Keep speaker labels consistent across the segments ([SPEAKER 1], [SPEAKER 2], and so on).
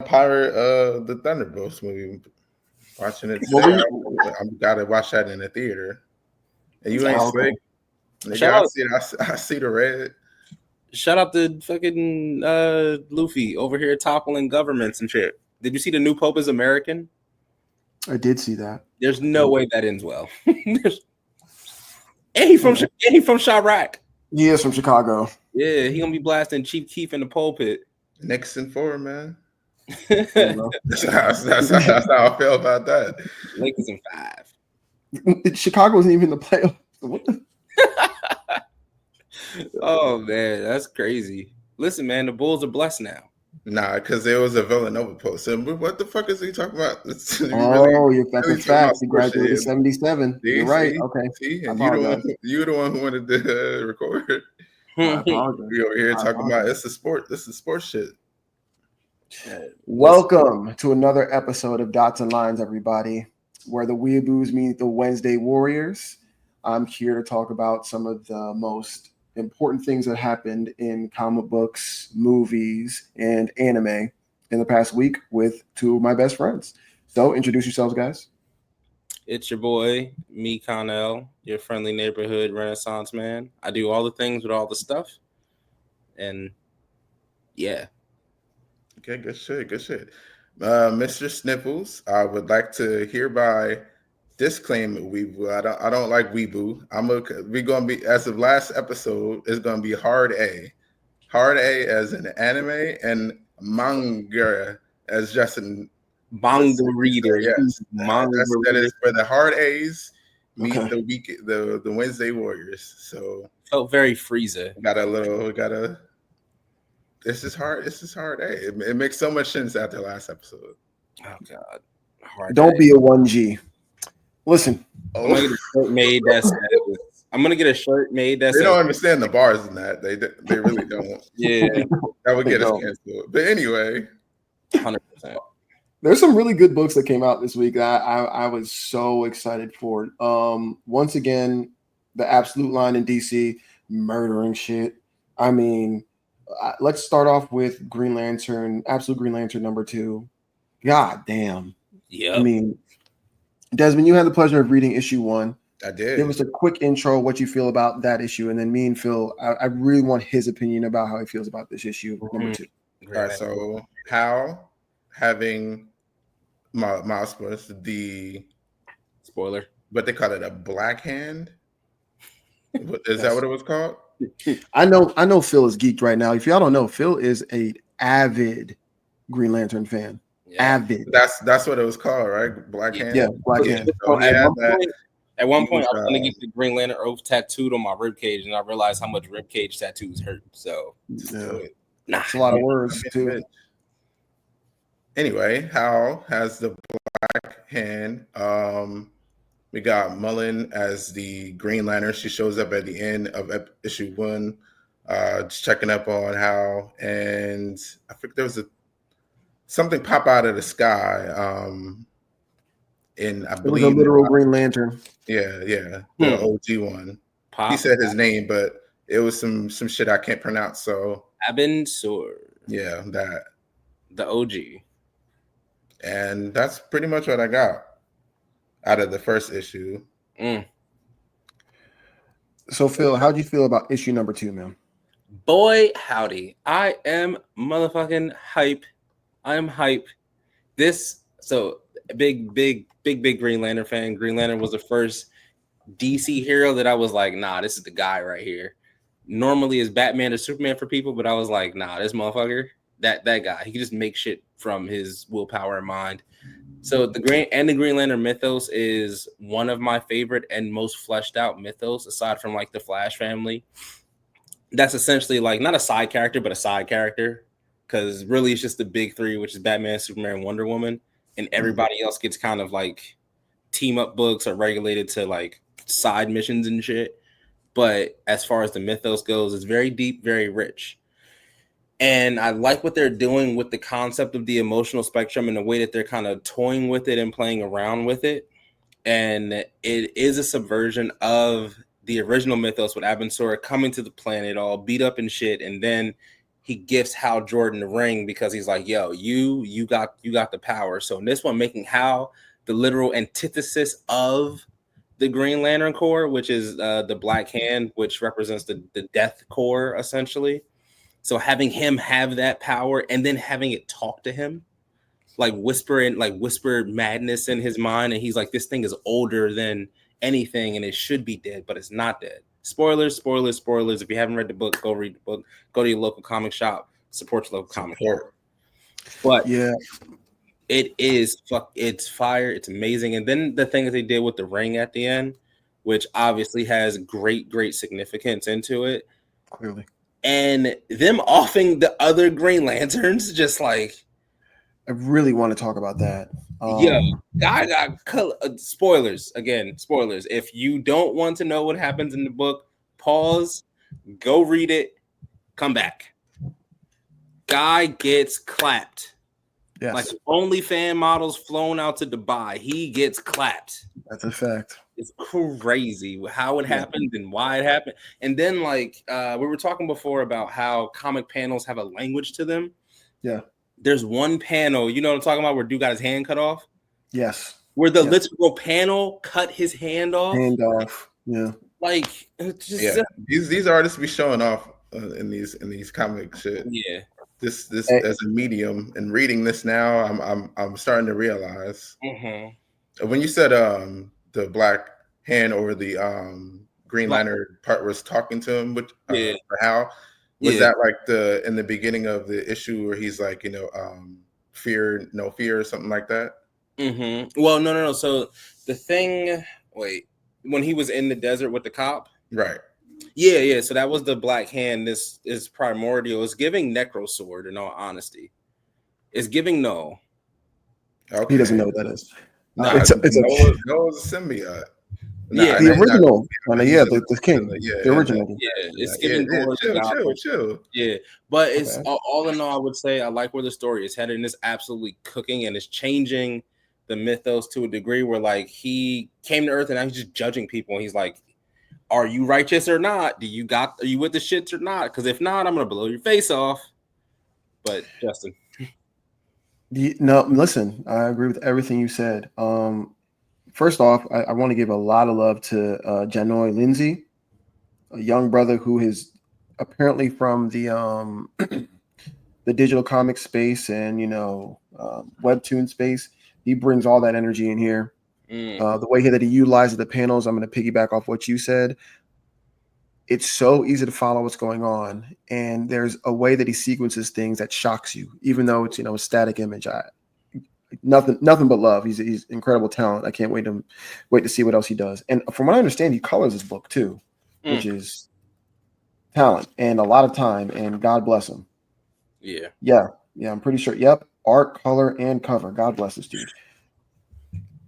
[SPEAKER 1] pirate the Thunderbolts movie. Watching it
[SPEAKER 2] What
[SPEAKER 1] today.
[SPEAKER 2] were
[SPEAKER 1] I gotta watch that in the theater. And you
[SPEAKER 2] Oh,
[SPEAKER 1] ain't
[SPEAKER 2] okay.
[SPEAKER 1] slick.
[SPEAKER 3] Shout
[SPEAKER 1] Nigga,
[SPEAKER 3] out-
[SPEAKER 1] I see the red.
[SPEAKER 3] Shout out to fucking Luffy over here toppling governments and shit. Did you see the new Pope is American?
[SPEAKER 2] I did see that.
[SPEAKER 3] There's no way that ends well. and he from Chirac.
[SPEAKER 2] He is from Chicago.
[SPEAKER 3] Yeah, he gonna be blasting Chief Keef in the pulpit.
[SPEAKER 1] Nixon 4, man.
[SPEAKER 2] You know?
[SPEAKER 1] That's how I feel about that.
[SPEAKER 3] Lakers in 5.
[SPEAKER 2] Chicago isn't even in the playoffs. What the?
[SPEAKER 3] Oh man, that's crazy. Listen, man, the Bulls are blessed now.
[SPEAKER 1] Nah, because there was a Villanova post. And what the fuck is he talking about?
[SPEAKER 2] That's a fact. He graduated 77. You're right. Okay.
[SPEAKER 1] See, and you the one who wanted to record.
[SPEAKER 2] I apologize.
[SPEAKER 1] We over here talking about it's a sport. This is sports shit.
[SPEAKER 2] Welcome to another episode of Dots and Lines, everybody, where the Weeaboos meet the Wednesday Warriors. I'm here to talk about some of the most important things that happened in comic books, movies, and anime in the past week with two of my best friends. So introduce yourselves, guys.
[SPEAKER 3] It's your boy, me, Connell, your friendly neighborhood Renaissance man. I do all the things with all the stuff. And yeah.
[SPEAKER 1] Okay, good shit. Mr. Sniffles, I would like to hereby disclaim Weeboo. I don't like Weeboo. We're gonna be, as of last episode, it's gonna be hard A. Hard A as an anime and manga as just an
[SPEAKER 3] manga reader.
[SPEAKER 1] Yes. That is for the hard A's meet
[SPEAKER 2] Okay.
[SPEAKER 1] the Wednesday Warriors. So
[SPEAKER 3] felt very Frieza.
[SPEAKER 1] This is hard A. It makes so much sense after last episode.
[SPEAKER 3] Oh god. Hard
[SPEAKER 2] Don't
[SPEAKER 3] A.
[SPEAKER 2] be a 1G. Listen.
[SPEAKER 3] I'm gonna get a shirt made that
[SPEAKER 1] they don't understand the bars in that. They really don't.
[SPEAKER 3] Yeah.
[SPEAKER 1] That would get us canceled. But anyway.
[SPEAKER 3] 100%.
[SPEAKER 2] There's some really good books that came out this week that I was so excited for. Once again, the Absolute line in DC, murdering shit. I mean, let's start off with Green Lantern, Absolute Green Lantern #2. God damn.
[SPEAKER 3] Yeah.
[SPEAKER 2] I mean, Desmond, you had the pleasure of reading issue 1.
[SPEAKER 1] I did.
[SPEAKER 2] Give us a quick intro, what you feel about that issue, and then me and Phil, I really want his opinion about how he feels about this issue #2.
[SPEAKER 1] All right, so Hal having Miles Morales, the
[SPEAKER 3] spoiler,
[SPEAKER 1] but they call it a black hand. Is that what it was called?
[SPEAKER 2] I know Phil is geeked right now. If y'all don't know, Phil is an avid Green Lantern fan. Yeah. Avid.
[SPEAKER 1] That's what it was called, right? Black hand.
[SPEAKER 2] Yeah, black hand.
[SPEAKER 3] So at one point, I was going to get the Green Lantern oath tattooed on my ribcage, and I realized how much ribcage tattoos hurt. So,
[SPEAKER 2] it's a lot of words too.
[SPEAKER 1] Anyway, Hal has the black hand. We got Mullen as the Green Lantern. She shows up at the end of issue 1, just checking up on Hal, and I think there was something pop out of the sky. And I believe
[SPEAKER 2] it was a literal Green Lantern.
[SPEAKER 1] Yeah, the OG one. He said his name, but it was some shit I can't pronounce. So
[SPEAKER 3] Abin Sur.
[SPEAKER 1] Yeah, that
[SPEAKER 3] the OG.
[SPEAKER 1] And that's pretty much what I got out of the first issue.
[SPEAKER 2] So Phil, how'd you feel about issue #2, man?
[SPEAKER 3] Boy, howdy. I am motherfucking hype. I am hype. Big Green Lantern fan. Green Lantern was the first DC hero that I was like, nah, this is the guy right here. Normally it's Batman or Superman for people, but I was like, nah, this motherfucker, that guy. He can just make shit from his willpower and mind. So the Green Lantern mythos is one of my favorite and most fleshed out mythos, aside from like the Flash family. That's essentially like not a side character, but a side character. Because really it's just the big three, which is Batman, Superman, and Wonder Woman. And everybody else gets kind of like team up books or regulated to like side missions and shit. But as far as the mythos goes, it's very deep, very rich. And I like what they're doing with the concept of the emotional spectrum and the way that they're kind of toying with it and playing around with it. And it is a subversion of the original mythos with Abin Sur coming to the planet all beat up and shit. And then he gifts Hal Jordan the ring because he's like, yo, you got the power. So in this one, making Hal the literal antithesis of the Green Lantern Corps, which is the Black Hand, which represents the Death Corps, essentially. So having him have that power and then having it talk to him, like whisper madness in his mind, and he's like, this thing is older than anything and it should be dead, but it's not dead. Spoilers. If you haven't read the book, go read the book. Go to your local comic shop, support your local comic shop. But
[SPEAKER 2] yeah,
[SPEAKER 3] it's fire, it's amazing. And then the thing that they did with the ring at the end, which obviously has great significance into it,
[SPEAKER 2] clearly,
[SPEAKER 3] and them offing the other Green Lanterns, just like,
[SPEAKER 2] I really want to talk about that.
[SPEAKER 3] Guy got color. Spoilers again. Spoilers. If you don't want to know what happens in the book, pause, go read it, come back. Guy gets clapped.
[SPEAKER 2] Yes.
[SPEAKER 3] Like only fan models flown out to Dubai. He gets clapped.
[SPEAKER 2] That's a fact.
[SPEAKER 3] It's crazy how it happened and why it happened. And then, like, we were talking before about how comic panels have a language to them.
[SPEAKER 2] Yeah.
[SPEAKER 3] There's one panel, you know what I'm talking about, where dude got his hand cut off?
[SPEAKER 2] Yes.
[SPEAKER 3] Where the literal panel cut his hand off.
[SPEAKER 2] Yeah.
[SPEAKER 3] Like, just,
[SPEAKER 1] these artists be showing off in these comic shit.
[SPEAKER 3] Yeah.
[SPEAKER 1] This as a medium, and reading this now, I'm starting to realize. When you said the Black Hand over the Green Lantern part was talking to him with for Hal. Was that like in the beginning of the issue where he's like, fear, no fear, or something like that?
[SPEAKER 3] Well, no. So the thing, when he was in the desert with the cop,
[SPEAKER 1] right?
[SPEAKER 3] Yeah. So that was the Black Hand. This is primordial. It's giving Necro Sword. In all honesty, it's giving no.
[SPEAKER 2] Okay. He doesn't know what that is.
[SPEAKER 1] Nah, it's a symbiote.
[SPEAKER 2] The original one, the king, the original.
[SPEAKER 3] Yeah, it's giving
[SPEAKER 1] chill.
[SPEAKER 3] Yeah, but it's all in all, I would say I like where the story is headed, and it's absolutely cooking, and it's changing the mythos to a degree where, like, he came to Earth and now he's just judging people, and he's like, "Are you righteous or not? Are you with the shits or not? Because if not, I'm gonna blow your face off." But Justin,
[SPEAKER 2] no, listen, I agree with everything you said. First off, I want to give a lot of love to Janoy Lindsay, a young brother who is apparently from the the digital comic space and webtoon space. He brings all that energy in here. The way that he utilizes the panels, I'm going to piggyback off what you said. It's so easy to follow what's going on, and there's a way that he sequences things that shocks you, even though it's a static image. Nothing but love. He's incredible talent. I can't wait to see what else he does. And from what I understand, he colors his book too, which is talent and a lot of time. And God bless him. Yeah. I'm pretty sure. Yep, art, color, and cover. God bless this dude.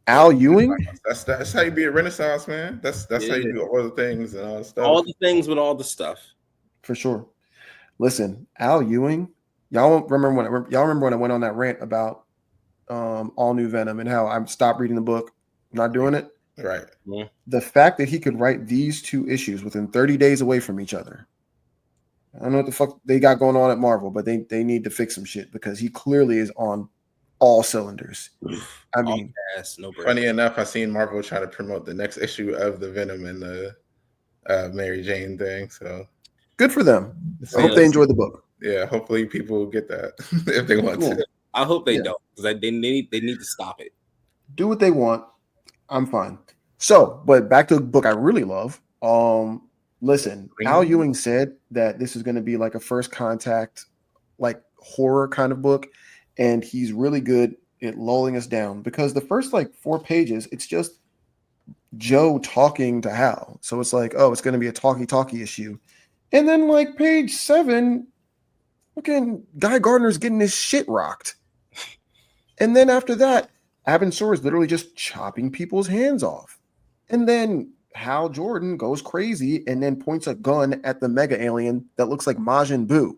[SPEAKER 2] Al Ewing.
[SPEAKER 1] That's how you be a Renaissance man. That's how you do all the things and all the stuff.
[SPEAKER 3] All the things with all the stuff.
[SPEAKER 2] For sure. Listen, Al Ewing. Y'all remember when I went on that rant about all new Venom and how I stopped reading the book, not doing it.
[SPEAKER 1] Right.
[SPEAKER 3] Yeah.
[SPEAKER 2] The fact that he could write these two issues within 30 days away from each other. I don't know what the fuck they got going on at Marvel, but they need to fix some shit because he clearly is on all cylinders. I mean,
[SPEAKER 1] funny enough, I seen Marvel try to promote the next issue of the Venom and the Mary Jane thing. So
[SPEAKER 2] good for them. I hope they enjoy the book.
[SPEAKER 1] Yeah, hopefully people will get that if they want to.
[SPEAKER 3] I hope they don't, because they need to stop it.
[SPEAKER 2] Do what they want. I'm fine. So, but back to the book I really love. Listen, Al Ewing said that this is going to be like a first contact, like horror kind of book, and he's really good at lulling us down because the first 4 pages, it's just Joe talking to Hal. So it's like, oh, it's going to be a talkie issue, and then page 7, fucking Guy Gardner's getting his shit rocked. And then after that, Abin Sur is literally just chopping people's hands off. And then Hal Jordan goes crazy and then points a gun at the mega alien that looks like Majin Buu.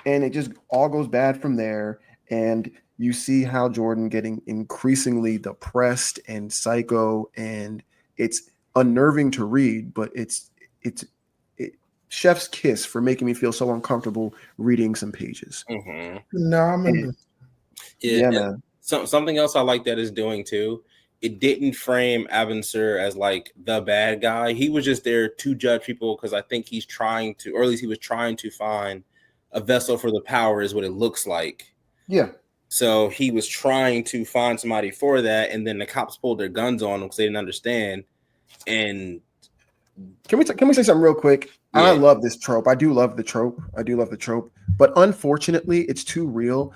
[SPEAKER 2] And it just all goes bad from there. And you see Hal Jordan getting increasingly depressed and psycho. And it's unnerving to read, but it's chef's kiss for making me feel so uncomfortable reading some pages.
[SPEAKER 3] Mm-hmm.
[SPEAKER 1] Phenomenal.
[SPEAKER 2] Yeah, man.
[SPEAKER 3] Something else I like that is doing too. It didn't frame Abin Sur as like the bad guy. He was just there to judge people because I think he's trying to, or at least he was trying to find a vessel for the power, is what it looks like.
[SPEAKER 2] Yeah.
[SPEAKER 3] So he was trying to find somebody for that, and then the cops pulled their guns on him because they didn't understand. And
[SPEAKER 2] can we say something real quick?
[SPEAKER 3] Yeah.
[SPEAKER 2] I love this trope. I do love the trope. But unfortunately, it's too real.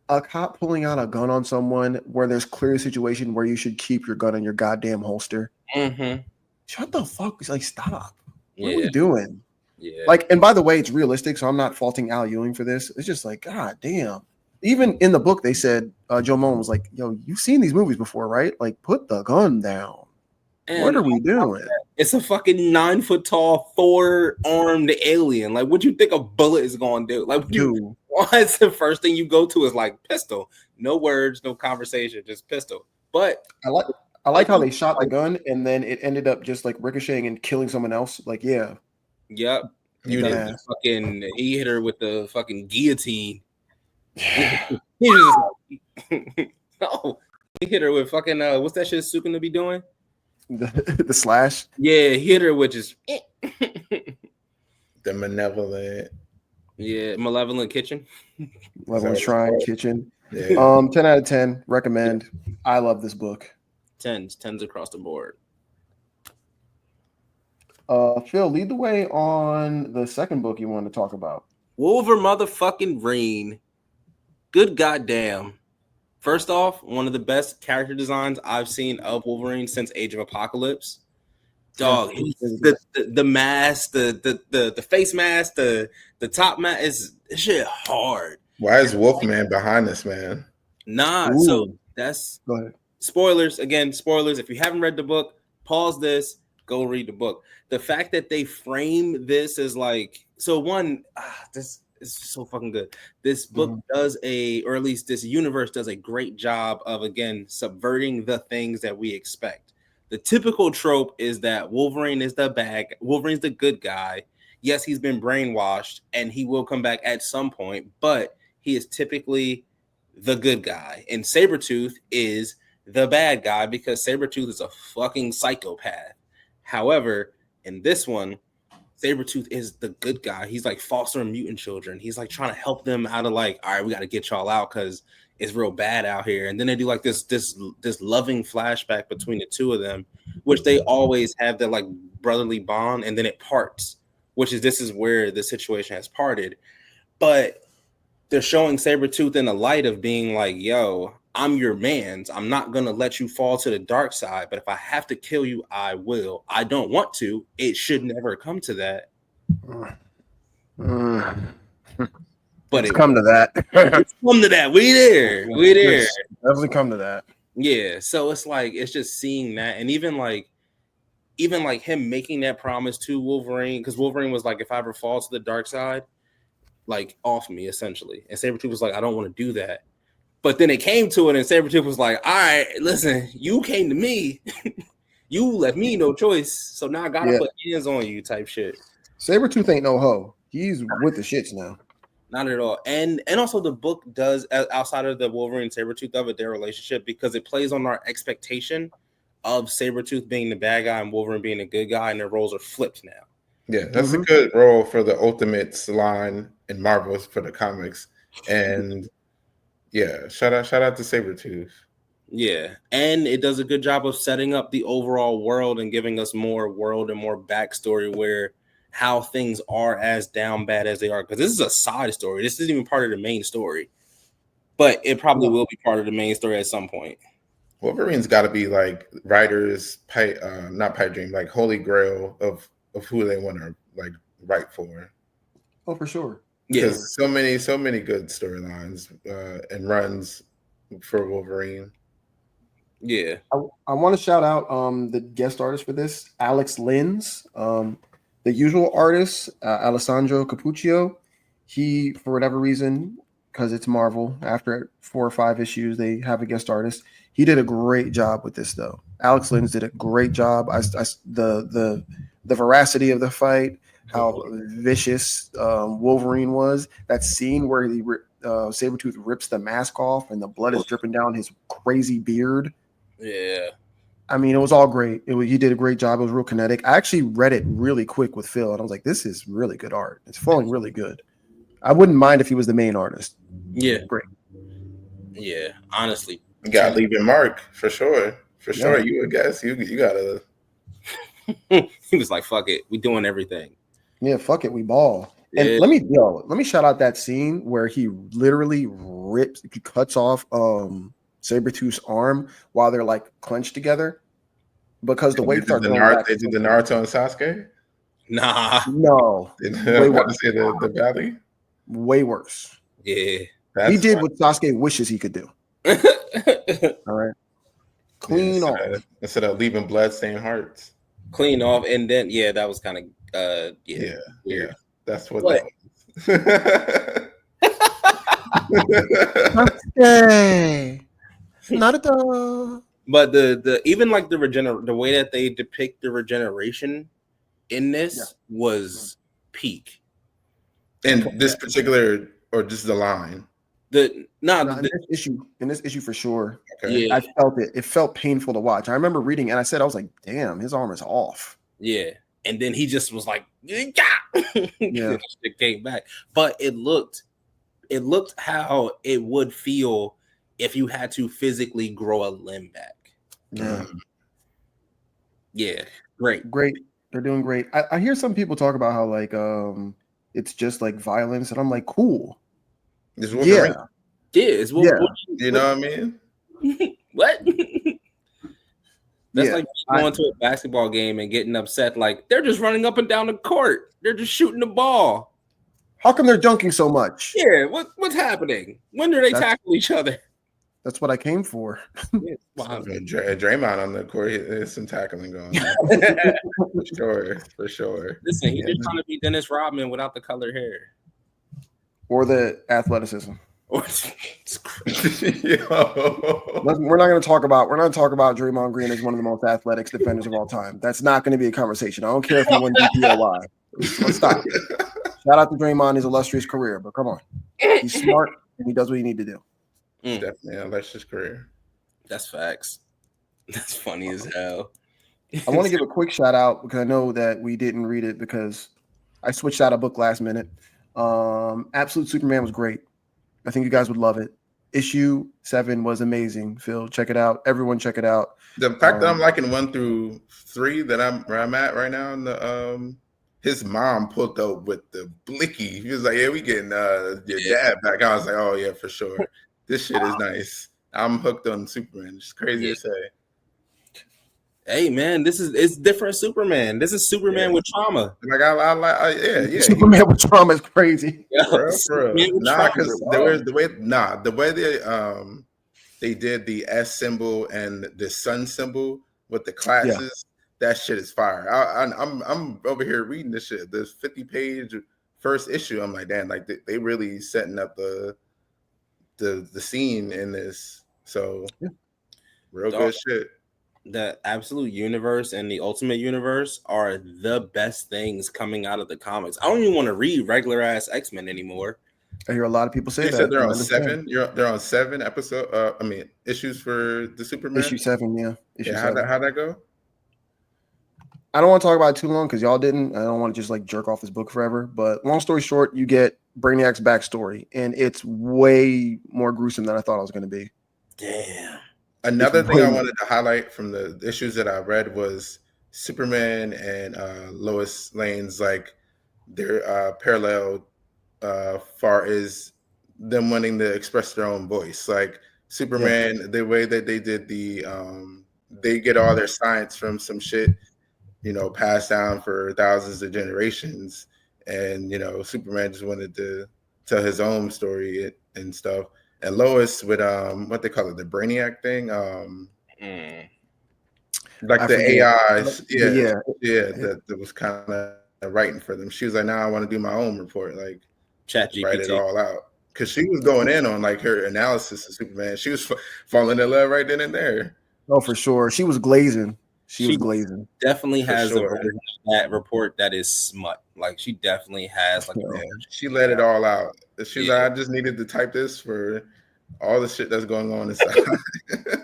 [SPEAKER 2] A cop pulling out a gun on someone where there's clear a situation where you should keep your gun in your goddamn holster.
[SPEAKER 3] Mm-hmm.
[SPEAKER 2] Shut the fuck! Like, stop. What
[SPEAKER 3] Yeah.
[SPEAKER 2] are we doing?
[SPEAKER 3] Yeah.
[SPEAKER 2] Like, and by the way, it's realistic, so I'm not faulting Al Ewing for this. It's just like, god damn. Even in the book, they said Joe Moen was like, "Yo, you've seen these movies before, right? Like, put the gun down.
[SPEAKER 3] And
[SPEAKER 2] What are we doing?"
[SPEAKER 3] It's a fucking 9 foot tall, 4-armed alien. Like, what you think a bullet is going to do? Like, what's the first thing you go to is like pistol? No words, no conversation, just pistol. But
[SPEAKER 2] I like how they shot the gun and then it ended up just like ricocheting and killing someone else. Like, yeah.
[SPEAKER 3] Yep.
[SPEAKER 1] You did.
[SPEAKER 3] He hit her with the fucking guillotine. He was like, no, he hit her with fucking what's that shit Sukin to be doing?
[SPEAKER 2] The slash.
[SPEAKER 3] Yeah, he hit her with just
[SPEAKER 1] The malevolent.
[SPEAKER 3] Yeah, malevolent kitchen.
[SPEAKER 2] Malevolent shrine kitchen.
[SPEAKER 1] Yeah.
[SPEAKER 2] 10 out of 10. Recommend. I love this book.
[SPEAKER 3] 10s across the board.
[SPEAKER 2] Phil, lead the way on the second book you wanted to talk about.
[SPEAKER 3] Wolverine. Good goddamn. First off, one of the best character designs I've seen of Wolverine since Age of Apocalypse. Dog, the mask, the face mask, the top mask is shit hard.
[SPEAKER 1] Why is Wolfman behind this man?
[SPEAKER 3] Nah,
[SPEAKER 2] Ooh.
[SPEAKER 3] so that's
[SPEAKER 2] Go ahead.
[SPEAKER 3] spoilers. Again, spoilers. If you haven't read the book, pause this, go read the book. The fact that they frame this as like, so one, this is so fucking good. This book does or at least this universe does a great job of, again, subverting the things that we expect. The typical trope is that Wolverine is Wolverine's the good guy. Yes, he's been brainwashed and he will come back at some point, but he is typically the good guy. And Sabertooth is the bad guy because Sabertooth is a fucking psychopath. However, in this one, Sabertooth is the good guy. He's like fostering mutant children. He's like trying to help them out of like, all right, we got to get y'all out because it's real bad out here. And then they do like this loving flashback between the two of them, which they always have that like brotherly bond, and then it parts, this is where the situation has parted. But they're showing Sabertooth in a light of being like, yo, I'm your man's. I'm not going to let you fall to the dark side, but if I have to kill you, I will. I don't want to. It should never come to that. But
[SPEAKER 2] it's come to that.
[SPEAKER 3] It's come to that. We there.
[SPEAKER 2] Definitely come to that.
[SPEAKER 3] Yeah. So it's like, it's just seeing that. And even like him making that promise to Wolverine, because Wolverine was like, if I ever fall to the dark side, like off me, essentially. And Sabertooth was like, I don't want to do that. But then it came to it, and Sabertooth was like, all right, listen, you came to me. You left me no choice. So now I got to put hands on you type shit.
[SPEAKER 2] Sabertooth ain't no hoe. He's with the shits now.
[SPEAKER 3] Not at all. And also the book does, outside of the Wolverine Sabertooth of it, their relationship, because it plays on our expectation of Sabertooth being the bad guy and Wolverine being the good guy, and their roles are flipped now.
[SPEAKER 1] Yeah, that's a good role for the Ultimates line in Marvel for the comics. And yeah, shout out to Sabertooth.
[SPEAKER 3] Yeah, and it does a good job of setting up the overall world and giving us more world and more backstory where how things are as down bad as they are. Because this is a side story. This isn't even part of the main story. But it probably will be part of the main story at some point.
[SPEAKER 1] Wolverine's got to be like writers' not pipe dream, like holy grail of who they want to like write for.
[SPEAKER 2] Oh, for sure.
[SPEAKER 1] Yeah, so many good storylines and runs for Wolverine.
[SPEAKER 3] Yeah,
[SPEAKER 2] I want to shout out the guest artist for this, Alex Lins, the usual artist, Alessandro Capuccio. He, for whatever reason, because it's Marvel, after 4 or 5 issues, they have a guest artist. He did a great job with this, though. Alex Lins did a great job. The veracity of the fight, how vicious Wolverine was. That scene where Sabertooth rips the mask off and the blood is dripping down his crazy beard.
[SPEAKER 3] Yeah.
[SPEAKER 2] I mean, it was all great. He did a great job. It was real kinetic. I actually read it really quick with Phil, and I was like, this is really good art. It's flowing really good. I wouldn't mind if he was the main artist.
[SPEAKER 3] Yeah.
[SPEAKER 2] Great.
[SPEAKER 3] Yeah. Honestly.
[SPEAKER 1] You got to leave your mark for sure. For
[SPEAKER 2] Yeah.
[SPEAKER 1] sure. You would guess. You got to.
[SPEAKER 3] He was like, fuck it. We doing everything.
[SPEAKER 2] Yeah, fuck it. We ball. And
[SPEAKER 3] Yeah.
[SPEAKER 2] let me shout out that scene where he literally cuts off Sabertooth's arm while they're like clenched together because the weight starts going back.
[SPEAKER 1] They did the Naruto and Sasuke?
[SPEAKER 3] Nah.
[SPEAKER 2] No.
[SPEAKER 1] Way worse. Say the valley?
[SPEAKER 2] Way worse.
[SPEAKER 3] Yeah.
[SPEAKER 2] He did what Sasuke wishes he could do. All right. Clean off.
[SPEAKER 1] Instead of leaving blood-stained hearts.
[SPEAKER 3] Clean off. And then, that was kind of,
[SPEAKER 1] weird. Yeah. That's what
[SPEAKER 3] But,
[SPEAKER 1] that
[SPEAKER 2] Sasuke. Naruto.
[SPEAKER 3] But the even like the way that they depict the regeneration in this was peak.
[SPEAKER 1] In this particular, or just the line?
[SPEAKER 2] In this issue for sure.
[SPEAKER 1] Okay.
[SPEAKER 3] Yeah.
[SPEAKER 2] I felt it. It felt painful to watch. I remember reading, and I said, I was like, damn, his arm is off.
[SPEAKER 3] Yeah. And then he just was like, yeah. It came back. But it looked how it would feel if you had to physically grow a limb back.
[SPEAKER 2] Yeah.
[SPEAKER 3] Yeah. Great.
[SPEAKER 2] They're doing great. I hear some people talk about how like it's just like violence, and I'm like, cool.
[SPEAKER 1] It's Wolverine.
[SPEAKER 3] It's Wolverine.
[SPEAKER 1] You know what I mean?
[SPEAKER 3] What? That's like going to a basketball game and getting upset. Like, they're just running up and down the court. They're just shooting the ball.
[SPEAKER 2] How come they're dunking so much?
[SPEAKER 3] Yeah, what's happening? When do they tackle each other?
[SPEAKER 2] That's what I came for.
[SPEAKER 1] Wow. Draymond on the court, there's some tackling going on. For sure.
[SPEAKER 3] Listen, he's just trying to be Dennis Rodman without the colored hair.
[SPEAKER 2] Or the athleticism.
[SPEAKER 3] It's
[SPEAKER 2] crazy. We're not going to talk about Draymond Green as one of the most athletic defenders of all time. That's not going to be a conversation. I don't care if he won DPOY. Let's stop. Shout out to Draymond, his illustrious career, but come on. He's smart and he does what he need to do.
[SPEAKER 1] Definitely an illustrious career.
[SPEAKER 3] That's facts. That's funny as hell.
[SPEAKER 2] I want to give a quick shout out because I know that we didn't read it because I switched out a book last minute. Absolute Superman was great. I think you guys would love it. Issue 7 was amazing. Phil, check it out. Everyone, check it out.
[SPEAKER 1] The fact that I'm liking 1 through 3, that where I'm at right now, and his mom pulled up with the blicky. He was like, "Yeah, we getting your dad back." I was like, "Oh yeah, for sure. This shit is nice." I'm hooked on Superman. It's crazy to say.
[SPEAKER 3] Hey man, it's different Superman. This is Superman with trauma.
[SPEAKER 1] Like I like
[SPEAKER 2] Superman with trauma is crazy.
[SPEAKER 1] For real. Nah, because the way they did the S symbol and the sun symbol with the classes, that shit is fire. I'm over here reading this shit. This 50-page first issue. I'm like, damn, like they really setting up the scene in this. So real good shit.
[SPEAKER 3] The Absolute Universe and the Ultimate Universe are the best things coming out of the comics. I don't even want to read regular ass X-Men anymore.
[SPEAKER 2] I hear a lot of people say
[SPEAKER 1] they
[SPEAKER 2] that.
[SPEAKER 1] Said they're on 7. They're on 7 issues for the Superman.
[SPEAKER 2] Issue 7, yeah.
[SPEAKER 1] How'd that go?
[SPEAKER 2] I don't want to talk about it too long because y'all didn't. I don't want to just like jerk off this book forever. But long story short, you get Brainiac's backstory, and it's way more gruesome than I thought it was going to be.
[SPEAKER 3] Damn.
[SPEAKER 1] Another thing I wanted to highlight from the issues that I read was Superman and Lois Lane's like their parallel far as them wanting to express their own voice. Like Superman, the way that they did they get all their science from some shit, passed down for thousands of generations, and Superman just wanted to tell his own story and stuff. And Lois with what they call it, the Brainiac thing, like the AI, that was kind of writing for them. She was like, "Now I want to do my own report, like
[SPEAKER 3] ChatGPT,
[SPEAKER 1] write it all out." Because she was going in on like her analysis of Superman. She was falling in love right then and there.
[SPEAKER 2] Oh, for sure, she was glazing. She was glazing.
[SPEAKER 3] Definitely
[SPEAKER 1] For
[SPEAKER 3] has a
[SPEAKER 1] sure.
[SPEAKER 3] version of that report that is smut. Like she definitely has like
[SPEAKER 1] Yeah, she let it all out. She's
[SPEAKER 3] Yeah.
[SPEAKER 1] like, I just needed to type this for all the shit that's going on inside.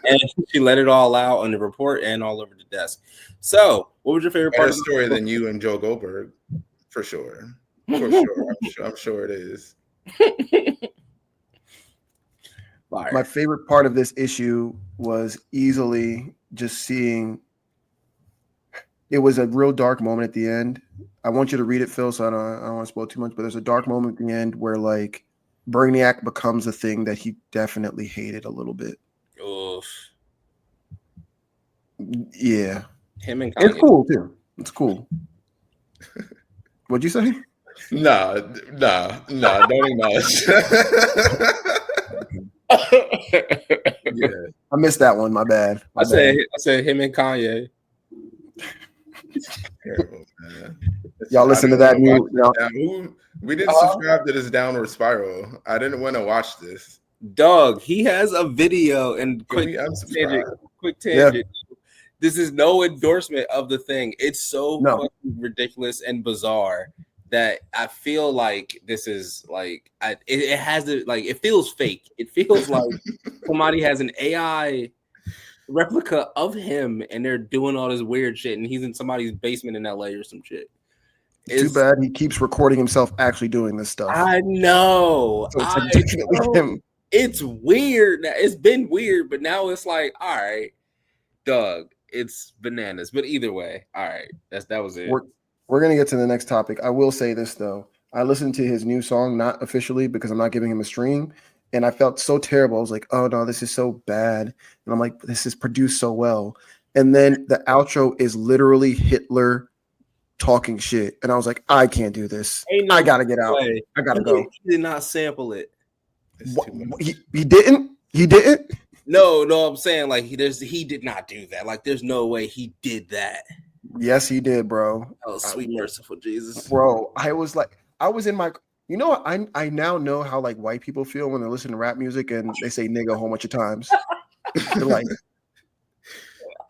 [SPEAKER 3] and she let it all out on the report and all over the desk. So, what was your favorite
[SPEAKER 1] Better
[SPEAKER 3] part of
[SPEAKER 1] story than you and Joe Goldberg, for sure. For sure. I'm sure it is.
[SPEAKER 2] My favorite part of this issue was easily just seeing. It was a real dark moment at the end. I want you to read it, Phil, so I don't want to spoil too much, but there's a dark moment at the end where like Brainiac becomes a thing that he definitely hated a little bit.
[SPEAKER 3] Oof.
[SPEAKER 2] Yeah.
[SPEAKER 3] Him and Kanye.
[SPEAKER 2] It's cool too. It's cool. What'd you say?
[SPEAKER 1] Nah, don't acknowledge. Yeah.
[SPEAKER 2] I missed that one. My bad.
[SPEAKER 3] I said him and Kanye.
[SPEAKER 1] Terrible, man.
[SPEAKER 2] Y'all listen to that new.
[SPEAKER 1] We didn't subscribe to this downward spiral. I didn't want to watch this.
[SPEAKER 3] Dog, he has a video and quick tangent.
[SPEAKER 2] Yeah.
[SPEAKER 3] This is no endorsement of the thing. It's so fucking ridiculous and bizarre that I feel like this is like it has to like it feels fake. It feels like somebody has an AI replica of him and they're doing all this weird shit and he's in somebody's basement in LA or some shit.
[SPEAKER 2] Too bad he keeps recording himself actually doing this stuff.
[SPEAKER 3] I know.
[SPEAKER 2] So it's definitely him.
[SPEAKER 3] It's weird. It's been weird, but now it's like, all right, Doug, it's bananas. But either way, all right, that was it.
[SPEAKER 2] We're gonna get to the next topic. I will say this though. I listened to his new song, not officially because I'm not giving him a stream. And I felt so terrible. I was like, oh no, this is so bad. And I'm like, this is produced so well. And then the outro is literally Hitler talking shit. And I was like, I can't do this. I gotta get out. I gotta go.
[SPEAKER 3] He did not sample it.
[SPEAKER 2] He didn't? He didn't?
[SPEAKER 3] No, I'm saying like he did not do that. Like there's no way he did that.
[SPEAKER 2] Yes, he did, bro.
[SPEAKER 3] Oh, sweet merciful Jesus.
[SPEAKER 2] Bro, I was in my I now know how like white people feel when they listen to rap music and they say nigga a whole bunch of times. They're like,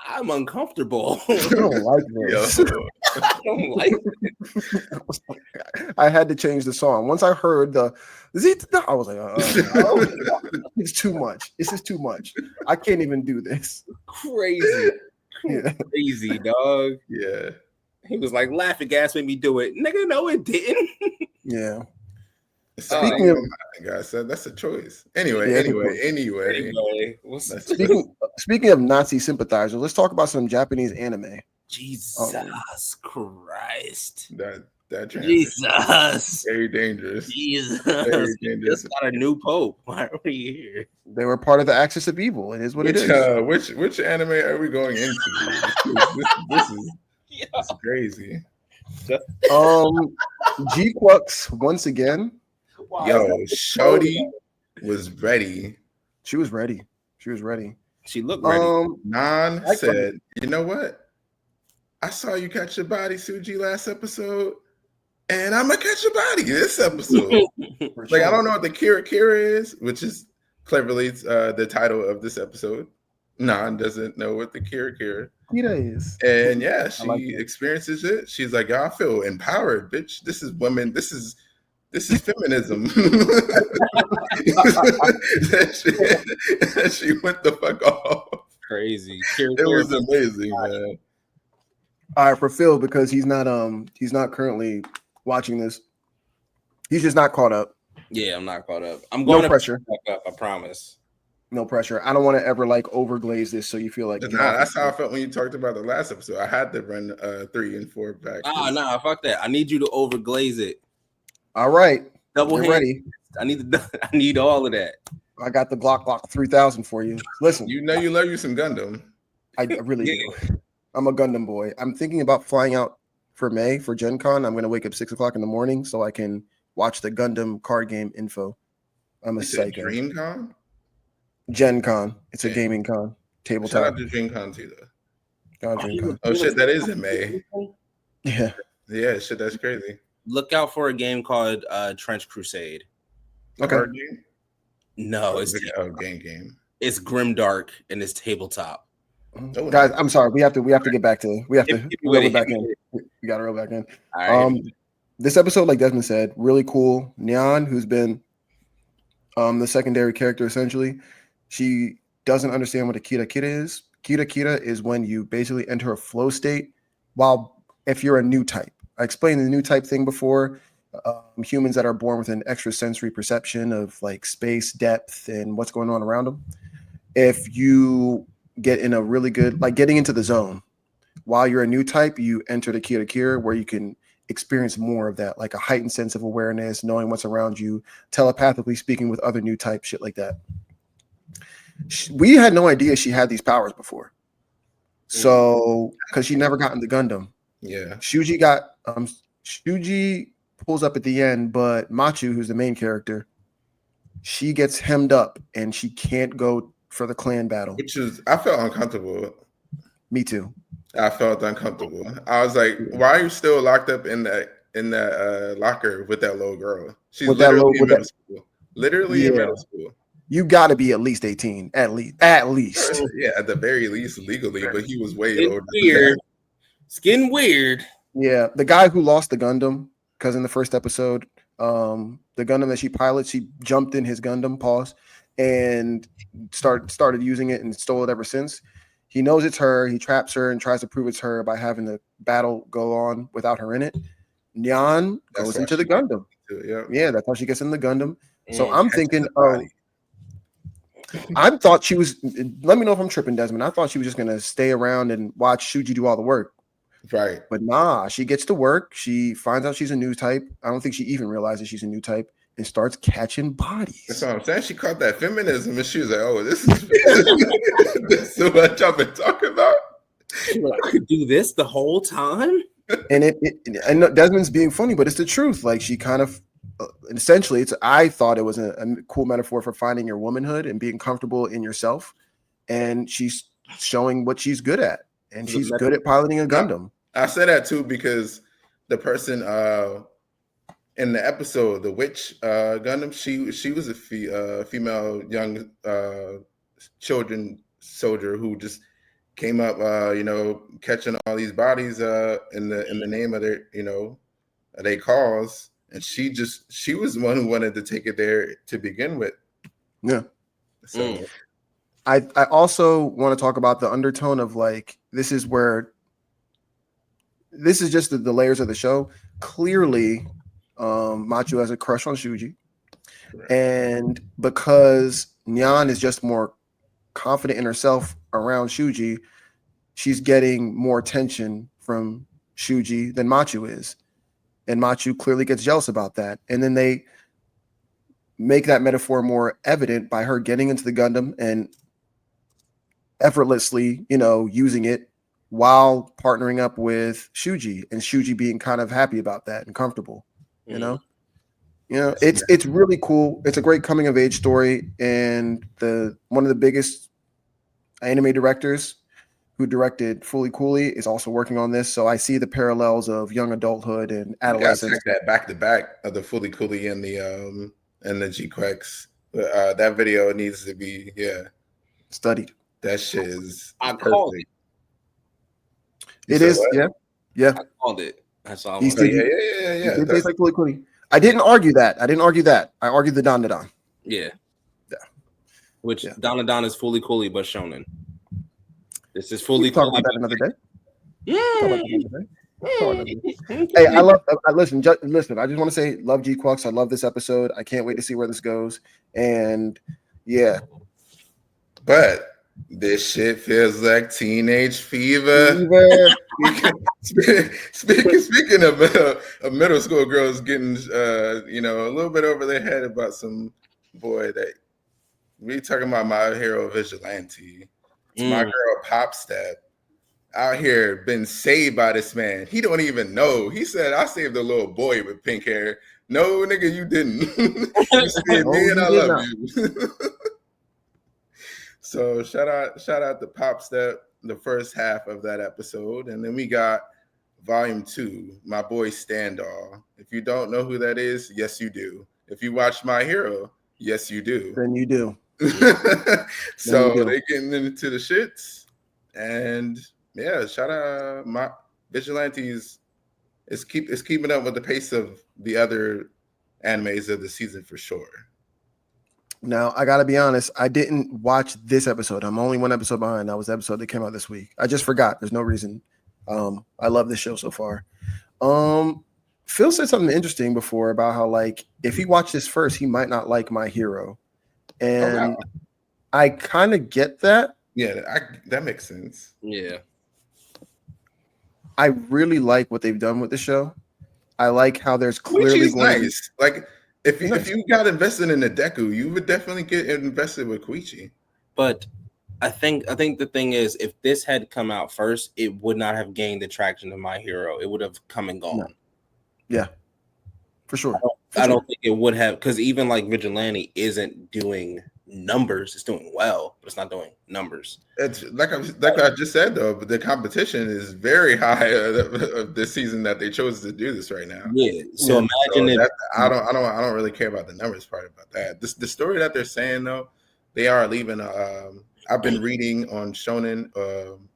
[SPEAKER 3] I'm uncomfortable.
[SPEAKER 2] I don't like this.
[SPEAKER 3] I don't like
[SPEAKER 2] it. I had to change the song. Once I heard I was like, it's too much. This is too much. I can't even do this.
[SPEAKER 3] Crazy. Yeah. Crazy, dog.
[SPEAKER 1] Yeah.
[SPEAKER 3] He was like, laughing gas made me do it. Nigga, no, it didn't.
[SPEAKER 2] Yeah.
[SPEAKER 1] Speaking of guys, that's a choice. Anyway.
[SPEAKER 2] Speaking of Nazi sympathizers, let's talk about some Japanese anime.
[SPEAKER 3] Jesus Christ.
[SPEAKER 1] That
[SPEAKER 3] Jesus.
[SPEAKER 1] Very dangerous.
[SPEAKER 3] Jesus.
[SPEAKER 1] Very dangerous.
[SPEAKER 3] Just got a new pope. Why are we here?
[SPEAKER 2] They were part of the Axis of Evil. It is what it is.
[SPEAKER 1] Which anime are we going into? This is crazy.
[SPEAKER 2] G-Quux once again.
[SPEAKER 1] Yo, Shorty was ready.
[SPEAKER 2] She was ready.
[SPEAKER 3] She looked ready.
[SPEAKER 1] Nan said, you know what? I saw you catch your body, Suji, last episode, and I'm gonna catch your body this episode. Like, I don't know what the Kira is, which is cleverly the title of this episode. Nan doesn't know what the Kira
[SPEAKER 2] is.
[SPEAKER 1] And yeah, she experiences it. She's like, I feel empowered, bitch. This is women. This is feminism. she went the fuck off.
[SPEAKER 3] Crazy.
[SPEAKER 1] It was amazing, man.
[SPEAKER 2] All right, for Phil, because he's not currently watching this. He's just not caught up.
[SPEAKER 3] Yeah, I'm not caught up. I'm going
[SPEAKER 2] no pressure.
[SPEAKER 3] Up, I promise.
[SPEAKER 2] No pressure. I don't want to ever like overglaze this, so you feel like
[SPEAKER 1] that's how I felt when you talked about the last episode. I had to run 3 and 4 back.
[SPEAKER 3] Fuck that. I need you to overglaze it.
[SPEAKER 2] All right,
[SPEAKER 3] double hand.
[SPEAKER 2] Ready.
[SPEAKER 3] I need all of that.
[SPEAKER 2] I got the Glock 3000 for you. Listen,
[SPEAKER 1] you love you some Gundam.
[SPEAKER 2] I really do. I'm a Gundam boy. I'm thinking about flying out for May for Gen Con. I'm going to wake up 6 o'clock in the morning so I can watch the Gundam card game info. I'm a psycho.
[SPEAKER 1] Dream Con?
[SPEAKER 2] Gen Con. It's a gaming con. Tabletop.
[SPEAKER 1] Shout out to Dream Con too, though.
[SPEAKER 2] Dream Con.
[SPEAKER 1] Oh shit, that is in May.
[SPEAKER 2] Yeah.
[SPEAKER 1] Yeah, shit, that's crazy.
[SPEAKER 3] Look out for a game called Trench Crusade.
[SPEAKER 2] Okay.
[SPEAKER 3] No, it's
[SPEAKER 1] game.
[SPEAKER 3] It's grimdark and it's tabletop.
[SPEAKER 1] Oh,
[SPEAKER 2] Guys,
[SPEAKER 1] nice.
[SPEAKER 2] I'm sorry. We have to get back to we have to
[SPEAKER 3] Hit me
[SPEAKER 2] reel
[SPEAKER 3] with
[SPEAKER 2] it back
[SPEAKER 3] hit me
[SPEAKER 2] in.
[SPEAKER 3] with it.
[SPEAKER 2] We got to reel back in.
[SPEAKER 3] All right.
[SPEAKER 2] This episode, like Desmond said, really cool. Nyan, who's been the secondary character essentially, she doesn't understand what a kita kita is. Kita kita is when you basically enter a flow state while if you're a new type. I explained the new type thing before. Humans that are born with an extrasensory perception of like space, depth, and what's going on around them. If you get in a really good, like getting into the zone, while you're a new type, you enter the kita kita where you can experience more of that, like a heightened sense of awareness, knowing what's around you, telepathically speaking with other new types, shit like that. We had no idea she had these powers before. So, because she never got in the Gundam.
[SPEAKER 1] Yeah.
[SPEAKER 2] Shuji pulls up at the end, but Machu, who's the main character, she gets hemmed up and she can't go for the clan battle.
[SPEAKER 1] I felt uncomfortable.
[SPEAKER 2] Me too.
[SPEAKER 1] I felt uncomfortable. I was like, why are you still locked up in that locker with that little girl? She's
[SPEAKER 2] With
[SPEAKER 1] literally
[SPEAKER 2] that
[SPEAKER 1] in middle school. Literally in middle school.
[SPEAKER 2] You got to be at least 18, at least.
[SPEAKER 1] Yeah, at the very least legally, but he was way
[SPEAKER 3] Skin
[SPEAKER 1] older.
[SPEAKER 3] weird. Skin weird.
[SPEAKER 2] Yeah, the guy who lost the Gundam, because in the first episode, the Gundam that she pilots, she jumped in his Gundam, and started using it and stole it ever since. He knows it's her. He traps her and tries to prove it's her by having the battle go on without her in it. Nyan goes into the Gundam. Yeah, that's how she gets in the Gundam. So I'm thinking, I thought she was. Let me know if I'm tripping, Desmond. I thought she was just gonna stay around and watch Shuji do all the work.
[SPEAKER 1] Right.
[SPEAKER 2] But nah, she gets to work. She finds out she's a new type. I don't think she even realizes she's a new type and starts catching bodies.
[SPEAKER 1] That's what I'm saying. She caught that feminism and she was like, oh, this is this is what y'all been talking about.
[SPEAKER 3] I could do this the whole time.
[SPEAKER 2] And and Desmond's being funny, but it's the truth. Like she kind of essentially I thought it was a cool metaphor for finding your womanhood and being comfortable in yourself. And she's showing what she's good at. And she's good at piloting a Gundam.
[SPEAKER 1] I say that too because the person in the episode, the witch Gundam, she was a female young children soldier who just came up, catching all these bodies in the name of their, their cause, and she was the one who wanted to take it there to begin with.
[SPEAKER 2] Yeah.
[SPEAKER 1] So.
[SPEAKER 2] I also want to talk about the undertone of like this is just the layers of the show. Clearly, Machu has a crush on Shuji, and because Nyan is just more confident in herself around Shuji, she's getting more attention from Shuji than Machu is, and Machu clearly gets jealous about that. And then they make that metaphor more evident by her getting into the Gundam and effortlessly, using it while partnering up with Shuji, and Shuji being kind of happy about that and comfortable. It's really cool. It's a great coming of age story, and one of the biggest anime directors who directed Fully Cooley is also working on this. So I see the parallels of young adulthood and adolescence.
[SPEAKER 1] You gotta check that back to back of the Fully Cooley and the G-Quex. That video needs to be
[SPEAKER 2] studied.
[SPEAKER 1] That shit is
[SPEAKER 3] I called it.
[SPEAKER 2] It is, yeah.
[SPEAKER 3] I called it. That's all.
[SPEAKER 1] Yeah.
[SPEAKER 2] It tastes like Fully Cooley. I didn't argue that. I argued the Don.
[SPEAKER 3] Yeah. Which Don is Fully Cooley but shonen. This is Fully
[SPEAKER 2] Cooley. Talk about that another day. Hey, I listen. I just want to say, love G-Quex. I love this episode. I can't wait to see where this goes. And yeah,
[SPEAKER 1] but this shit feels like teenage fever. Speaking of middle school girls getting a little bit over their head about some boy that we talking about, my hero Vigilante. It's my girl Pop Step out here been saved by this man. He don't even know. He said, I saved a little boy with pink hair. No, nigga, you didn't. You saved me and I love you. So shout out to Pop Step, the first half of that episode. And then we got Volume 2, my boy Standall. If you don't know who that is, yes, you do. If you watch My Hero, yes, you do.
[SPEAKER 2] Then you do.
[SPEAKER 1] So they getting into the shits. And yeah, shout out my Vigilantes. It's keeping up with the pace of the other animes of the season for sure.
[SPEAKER 2] Now, I got to be honest, I didn't watch this episode. I'm only one episode behind. That was the episode that came out this week. I just forgot. There's no reason. I love this show so far. Phil said something interesting before about how, like, if he watched this first, he might not like My Hero. And
[SPEAKER 1] wow.
[SPEAKER 2] I kind of get that.
[SPEAKER 1] Yeah, that makes sense.
[SPEAKER 3] Yeah.
[SPEAKER 2] I really like what they've done with the show. I like how there's clearly going
[SPEAKER 1] nice. Like, if you got invested in the Deku, you would definitely get invested with Koichi.
[SPEAKER 3] But I think the thing is, if this had come out first, it would not have gained the traction of My Hero. It would have come and gone.
[SPEAKER 2] No. Yeah, for sure.
[SPEAKER 3] I don't think it would have, because even like Vigilante isn't doing numbers. It's doing well, but it's not doing numbers.
[SPEAKER 1] It's like I just said though, but the competition is very high of this season that they chose to do this right now.
[SPEAKER 3] Yeah. So imagine if
[SPEAKER 1] I don't really care about the numbers part about that. The story that they're saying though, they are leaving. I've been reading on Shonen.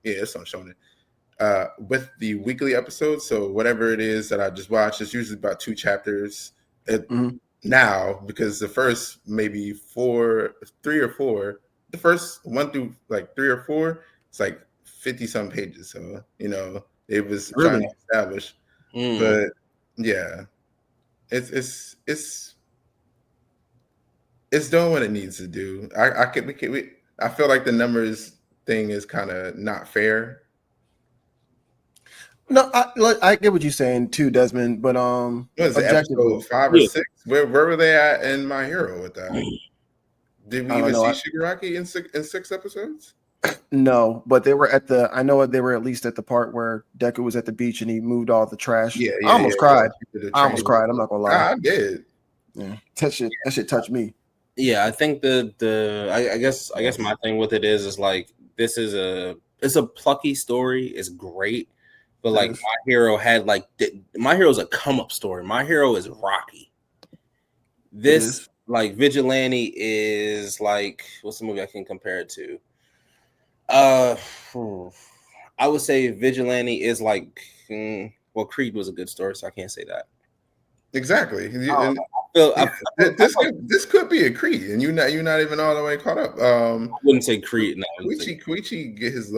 [SPEAKER 1] It's on Shonen. With the weekly episodes, so whatever it is that I just watched, it's usually about 2 chapters now, because the first maybe 3 or 4, the first 1 through like 3 or 4, it's like 50 some pages. So it was trying to establish, but yeah, it's doing what it needs to do. I feel like the numbers thing is kind of not fair.
[SPEAKER 2] No, I get what you're saying too, Desmond. But
[SPEAKER 1] what is it, episode 5 or 6? Where were they at in My Hero with that? Did we even see Shigaraki in 6 episodes?
[SPEAKER 2] No, but they were I know they were at least at the part where Deku was at the beach and he moved all the trash.
[SPEAKER 1] Yeah,
[SPEAKER 2] I almost cried. I almost cried. I'm not gonna lie.
[SPEAKER 1] I did.
[SPEAKER 2] Yeah, that shit touched me.
[SPEAKER 3] Yeah, I think I guess my thing with it is like, it's a plucky story. It's great. But like My Hero had My Hero's a come up story. My Hero is rocky. This like Vigilante is like, what's the movie I can compare it to? I would say Vigilante is like, well, Creed was a good story, so I can't say that.
[SPEAKER 1] Exactly. This could be a Creed, and you're not even all the way caught up.
[SPEAKER 3] I wouldn't say Creed. No,
[SPEAKER 1] Koichi get his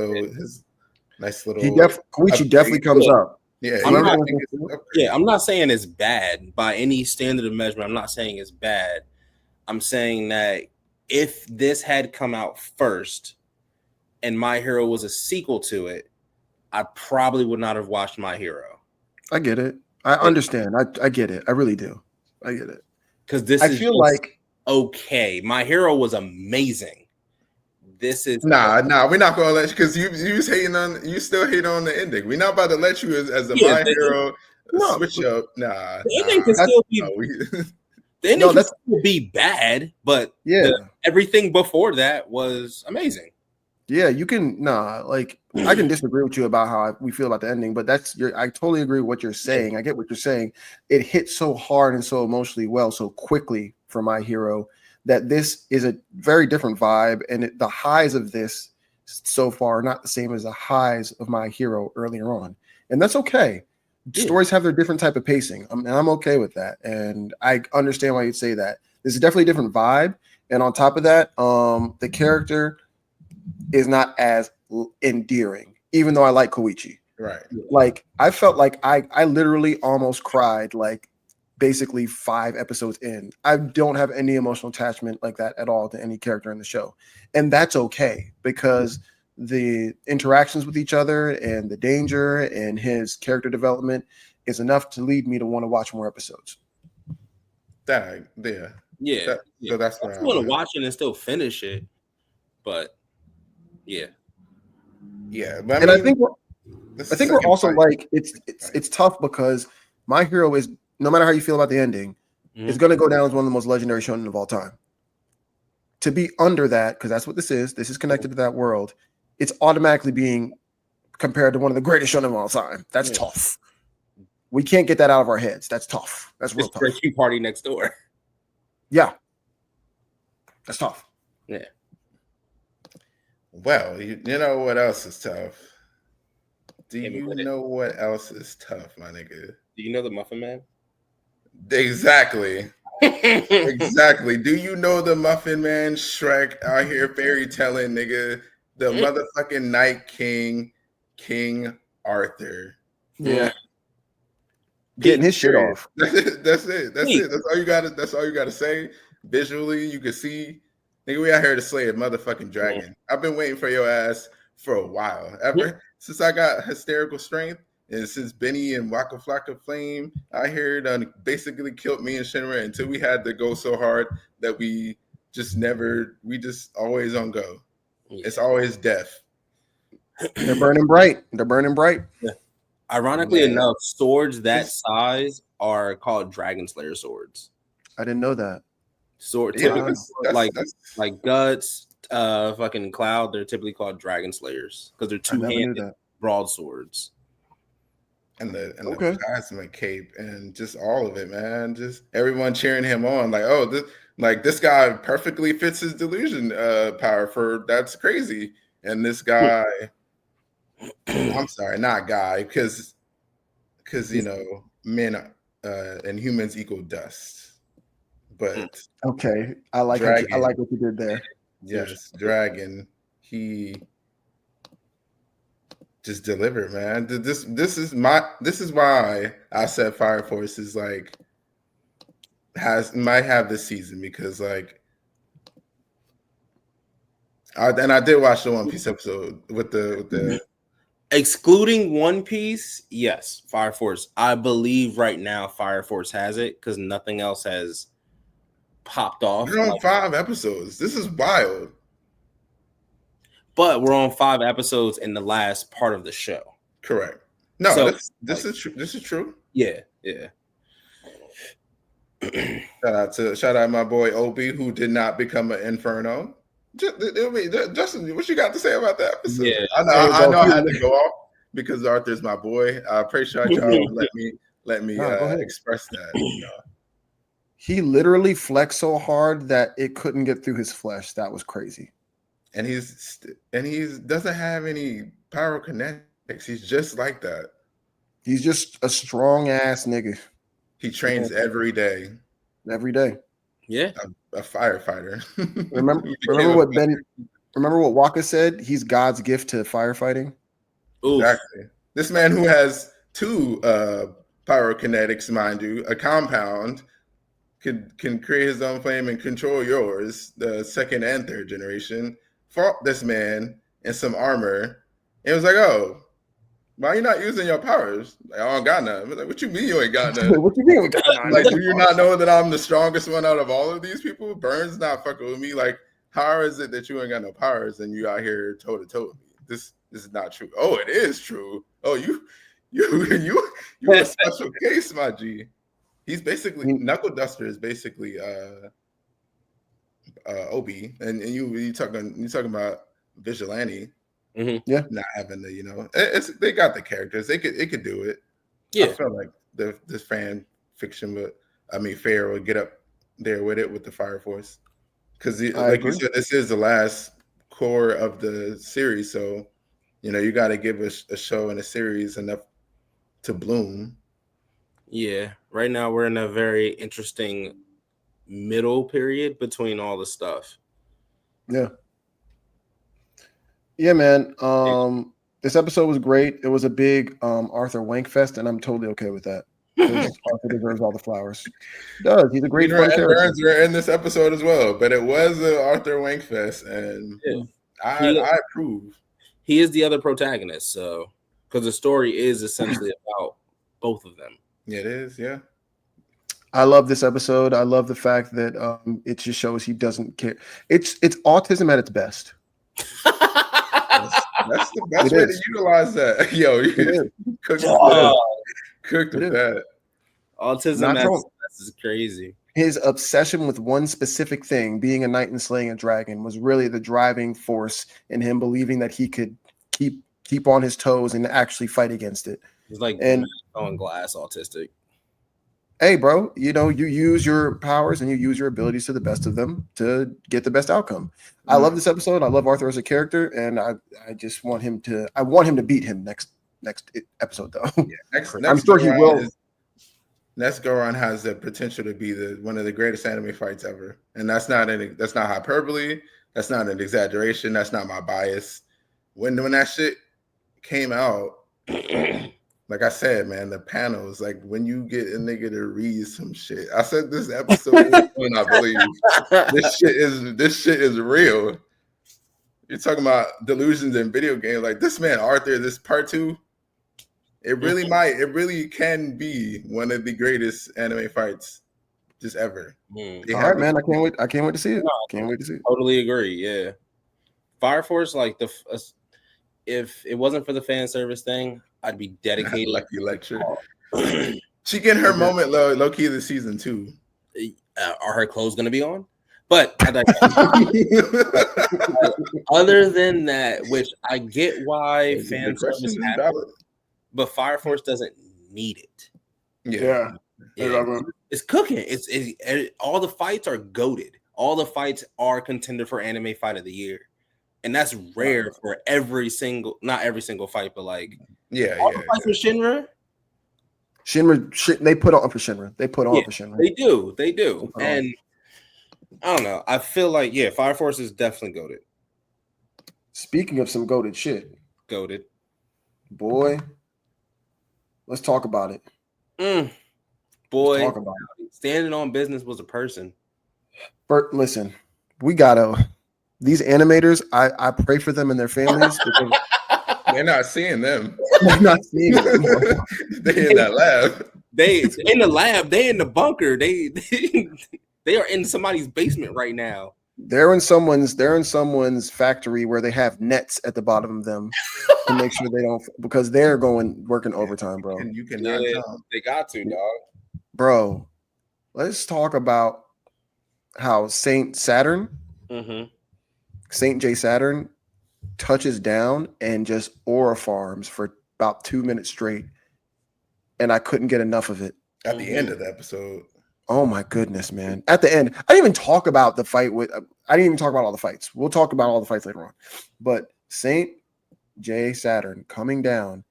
[SPEAKER 1] nice little.
[SPEAKER 2] Koichi definitely comes up.
[SPEAKER 1] Yeah,
[SPEAKER 3] I'm not saying it's bad by any standard of measurement. I'm not saying it's bad. I'm saying that if this had come out first and My Hero was a sequel to it, I probably would not have watched My Hero.
[SPEAKER 2] I get it. I understand. I get it. I really do. I get it.
[SPEAKER 3] Because I feel like okay. My Hero was amazing. This is
[SPEAKER 1] we're not gonna let you, because you still hate on the ending. We're not about to let you as a My Hero switch up.
[SPEAKER 3] The ending can still be the ending can still be bad, but everything before that was amazing.
[SPEAKER 2] Yeah, you can I can disagree with you about how we feel about the ending, but I totally agree with what you're saying. I get what you're saying. It hit so hard and so emotionally well, so quickly for My Hero, that this is a very different vibe, and the highs of this so far are not the same as the highs of My Hero earlier on, and that's okay. Stories have their different type of pacing, and I'm okay with that, and I understand why you'd say that. This is definitely a different vibe, and on top of that, the character is not as endearing, even though I like Koichi.
[SPEAKER 1] Right.
[SPEAKER 2] Like, I felt like I literally almost cried, like, basically 5 episodes in. I don't have any emotional attachment like that at all to any character in the show. And that's okay, because the interactions with each other and the danger and his character development is enough to lead me to want to watch more episodes.
[SPEAKER 1] So that's why
[SPEAKER 3] I want to watch it and still finish it. But yeah.
[SPEAKER 1] But
[SPEAKER 2] I think we're also like, it's tough, because My Hero is, no matter how you feel about the ending, it's going to go down as one of the most legendary shonen of all time. To be under that, because that's what this is connected to that world, it's automatically being compared to one of the greatest shonen of all time. That's tough. We can't get that out of our heads. That's tough. That's real tough.
[SPEAKER 3] Rescue Party Next Door.
[SPEAKER 2] Yeah. That's tough.
[SPEAKER 3] Yeah.
[SPEAKER 1] Well, you know what else is tough? Do
[SPEAKER 3] Hit me
[SPEAKER 1] you
[SPEAKER 3] with it.
[SPEAKER 1] know what else is tough, my nigga?
[SPEAKER 3] Do you know the Muffin Man?
[SPEAKER 1] Exactly. Exactly. Do you know the Muffin Man, Shrek out here fairy telling, nigga? The motherfucking Night King, King Arthur.
[SPEAKER 2] Yeah, getting
[SPEAKER 3] Peak.
[SPEAKER 2] his shit
[SPEAKER 1] Period.
[SPEAKER 2] off.
[SPEAKER 1] That's it. That's it. That's
[SPEAKER 3] Peak.
[SPEAKER 1] it. That's all you got. That's all you got to say. Visually, you can see. Nigga, we out here to slay a motherfucking dragon. I've been waiting for your ass for a while. Ever since I got hysterical strength, and since Benny and Waka Flocka Flame out here done basically killed me and Shinra until we had to go so hard that we just never. We just always on go.
[SPEAKER 3] Yeah.
[SPEAKER 1] It's always death.
[SPEAKER 2] They're burning bright. They're burning bright.
[SPEAKER 3] Ironically
[SPEAKER 1] Man.
[SPEAKER 3] enough, swords that size are called Dragon Slayer swords.
[SPEAKER 2] I didn't know that.
[SPEAKER 3] Sword
[SPEAKER 1] Yeah,
[SPEAKER 3] typically,
[SPEAKER 1] that's
[SPEAKER 3] like Guts, fucking Cloud, they're typically called Dragon Slayers because they're
[SPEAKER 2] I never knew
[SPEAKER 3] two-handed
[SPEAKER 2] that.
[SPEAKER 3] broadswords.
[SPEAKER 1] and the
[SPEAKER 2] Okay.
[SPEAKER 1] plasma cape and just all of it, man. Just everyone cheering him on, like, oh, this guy perfectly fits his delusion power for that's crazy. And this guy, I'm sorry, not guy, because you know, men and humans equal dust. But
[SPEAKER 2] Okay, I like
[SPEAKER 1] Dragon,
[SPEAKER 2] what you did there.
[SPEAKER 1] yes, Dragon, he just delivered, man. This is why I said Fire Force is like might have this season because like I did watch the One Piece episode with the
[SPEAKER 3] Excluding One Piece, yes, Fire Force. I believe right now Fire Force has it because nothing else has popped off.
[SPEAKER 1] we're on 5 episodes. This is wild.
[SPEAKER 3] But we're on 5 episodes in the last part of the show.
[SPEAKER 1] Correct. No,
[SPEAKER 3] So,
[SPEAKER 1] this is true. This is true.
[SPEAKER 3] Yeah.
[SPEAKER 1] Shout out my boy Obi who did not become an Inferno. Justin, what you got to say about that episode?
[SPEAKER 3] Yeah.
[SPEAKER 1] I know I had to go off because Arthur's my boy. I appreciate y'all let me express that. You know.
[SPEAKER 2] He literally flexed so hard that it couldn't get through his flesh. That was crazy.
[SPEAKER 1] And he's doesn't have any pyrokinetics. He's just like that.
[SPEAKER 2] He's just a strong ass nigga.
[SPEAKER 1] He trains every day.
[SPEAKER 2] Every day.
[SPEAKER 3] Yeah.
[SPEAKER 1] A firefighter.
[SPEAKER 2] Remember what Waka said? He's God's gift to firefighting.
[SPEAKER 1] Exactly. This man who has 2 pyrokinetics, mind you, a compound can create his own flame and control yours, the 2nd and 3rd generation. Fought this man in some armor. And it was like, oh, why you not using your powers? Like, I don't got none. I was like, what you mean you ain't got none?
[SPEAKER 2] What you mean?
[SPEAKER 1] Like, do you not know that I'm the strongest one out of all of these people? Burns not fucking with me. Like, how is it that you ain't got no powers and you out here toe to toe with me? This is not true. Oh, it is true. Oh, you a special case, my G. He's basically Knuckle Duster is basically Obi, and you talking about Vigilante.
[SPEAKER 3] Mm-hmm.
[SPEAKER 2] Yeah,
[SPEAKER 1] not having the they got the characters. It could do it.
[SPEAKER 3] Yeah,
[SPEAKER 1] I feel like this fan fiction, but I mean, Fair would get up there with it with the Fire Force because, like you said, this is the last core of the series. So you got to give a show and a series enough to bloom.
[SPEAKER 3] Yeah, right now we're in a very interesting middle period between all the stuff.
[SPEAKER 2] Yeah, man. This episode was great. It was a big Arthur Wank fest, and I'm totally okay with that. Arthur deserves all the flowers. He does. He's a great fun character.
[SPEAKER 1] Burns were in this episode as well, but it was an Arthur Wank fest, and I approve.
[SPEAKER 3] He is the other protagonist, so because the story is essentially about both of them.
[SPEAKER 1] Yeah, it is. Yeah.
[SPEAKER 2] I love this episode. I love the fact that it just shows he doesn't care. It's autism at its best.
[SPEAKER 1] That's the best way to utilize that. Yo, cooked with that.
[SPEAKER 3] Autism is crazy.
[SPEAKER 2] His obsession with one specific thing, being a knight and slaying a dragon, was really the driving force in him believing that he could keep on his toes and actually fight against it.
[SPEAKER 3] He's like on glass autistic.
[SPEAKER 2] hey, bro, you use your powers and you use your abilities to the best of them to get the best outcome. I love this episode. I love Arthur as a character, and I just want him to. I want him to beat him next episode, though.
[SPEAKER 1] Yeah, next
[SPEAKER 2] I'm sure he will.
[SPEAKER 1] Next go around has the potential to be one of the greatest anime fights ever, and that's not hyperbole. That's not an exaggeration. That's not my bias. When that shit came out, like I said, man, the panels, like when you get a nigga to read some shit. I said this episode when I believe this shit is real. You're talking about delusions in video games, like this man Arthur, this part 2. It really can be one of the greatest anime fights just ever.
[SPEAKER 2] All right, man. I can't wait to see it. Can't wait to see it.
[SPEAKER 3] Totally agree. Yeah. Fire Force, like if it wasn't for the fan service thing, I'd be dedicated.
[SPEAKER 1] Lucky lecture. She getting her moment low key this season too.
[SPEAKER 3] Are her clothes gonna be on? But other than that, which I get why fan service happens, but Fire Force doesn't need it.
[SPEAKER 2] Yeah.
[SPEAKER 3] It's cooking. It's all the fights are goated. All the fights are contender for anime fight of the year, and that's rare for not every single fight, but like all the fights with Shinra.
[SPEAKER 2] They put on for Shinra. They put on for Shinra.
[SPEAKER 3] They do, and I don't know. I feel like Fire Force is definitely goated.
[SPEAKER 2] Speaking of some goated shit, boy. Let's talk about it.
[SPEAKER 3] Boy, talk about it. Standing on business was a person.
[SPEAKER 2] Bert, listen, we gotta. These animators, I pray for them and their families because
[SPEAKER 1] they're not seeing them.
[SPEAKER 2] They're not seeing them.
[SPEAKER 1] They in that lab.
[SPEAKER 3] They in the lab. They in the bunker. They are in somebody's basement right now.
[SPEAKER 2] They're in someone's factory where they have nets at the bottom of them to make sure they don't, because they're working overtime, bro.
[SPEAKER 1] And you cannot tell.
[SPEAKER 3] They got to, dog.
[SPEAKER 2] Bro, let's talk about how Saint Saturn, Saint J Saturn, touches down and just aura farms for about 2 minutes straight, and I couldn't get enough of it.
[SPEAKER 1] At the end of the episode.
[SPEAKER 2] Oh my goodness, man. At the end, I didn't even talk about the fight I didn't even talk about all the fights. We'll talk about all the fights later on. But Saint J Saturn coming down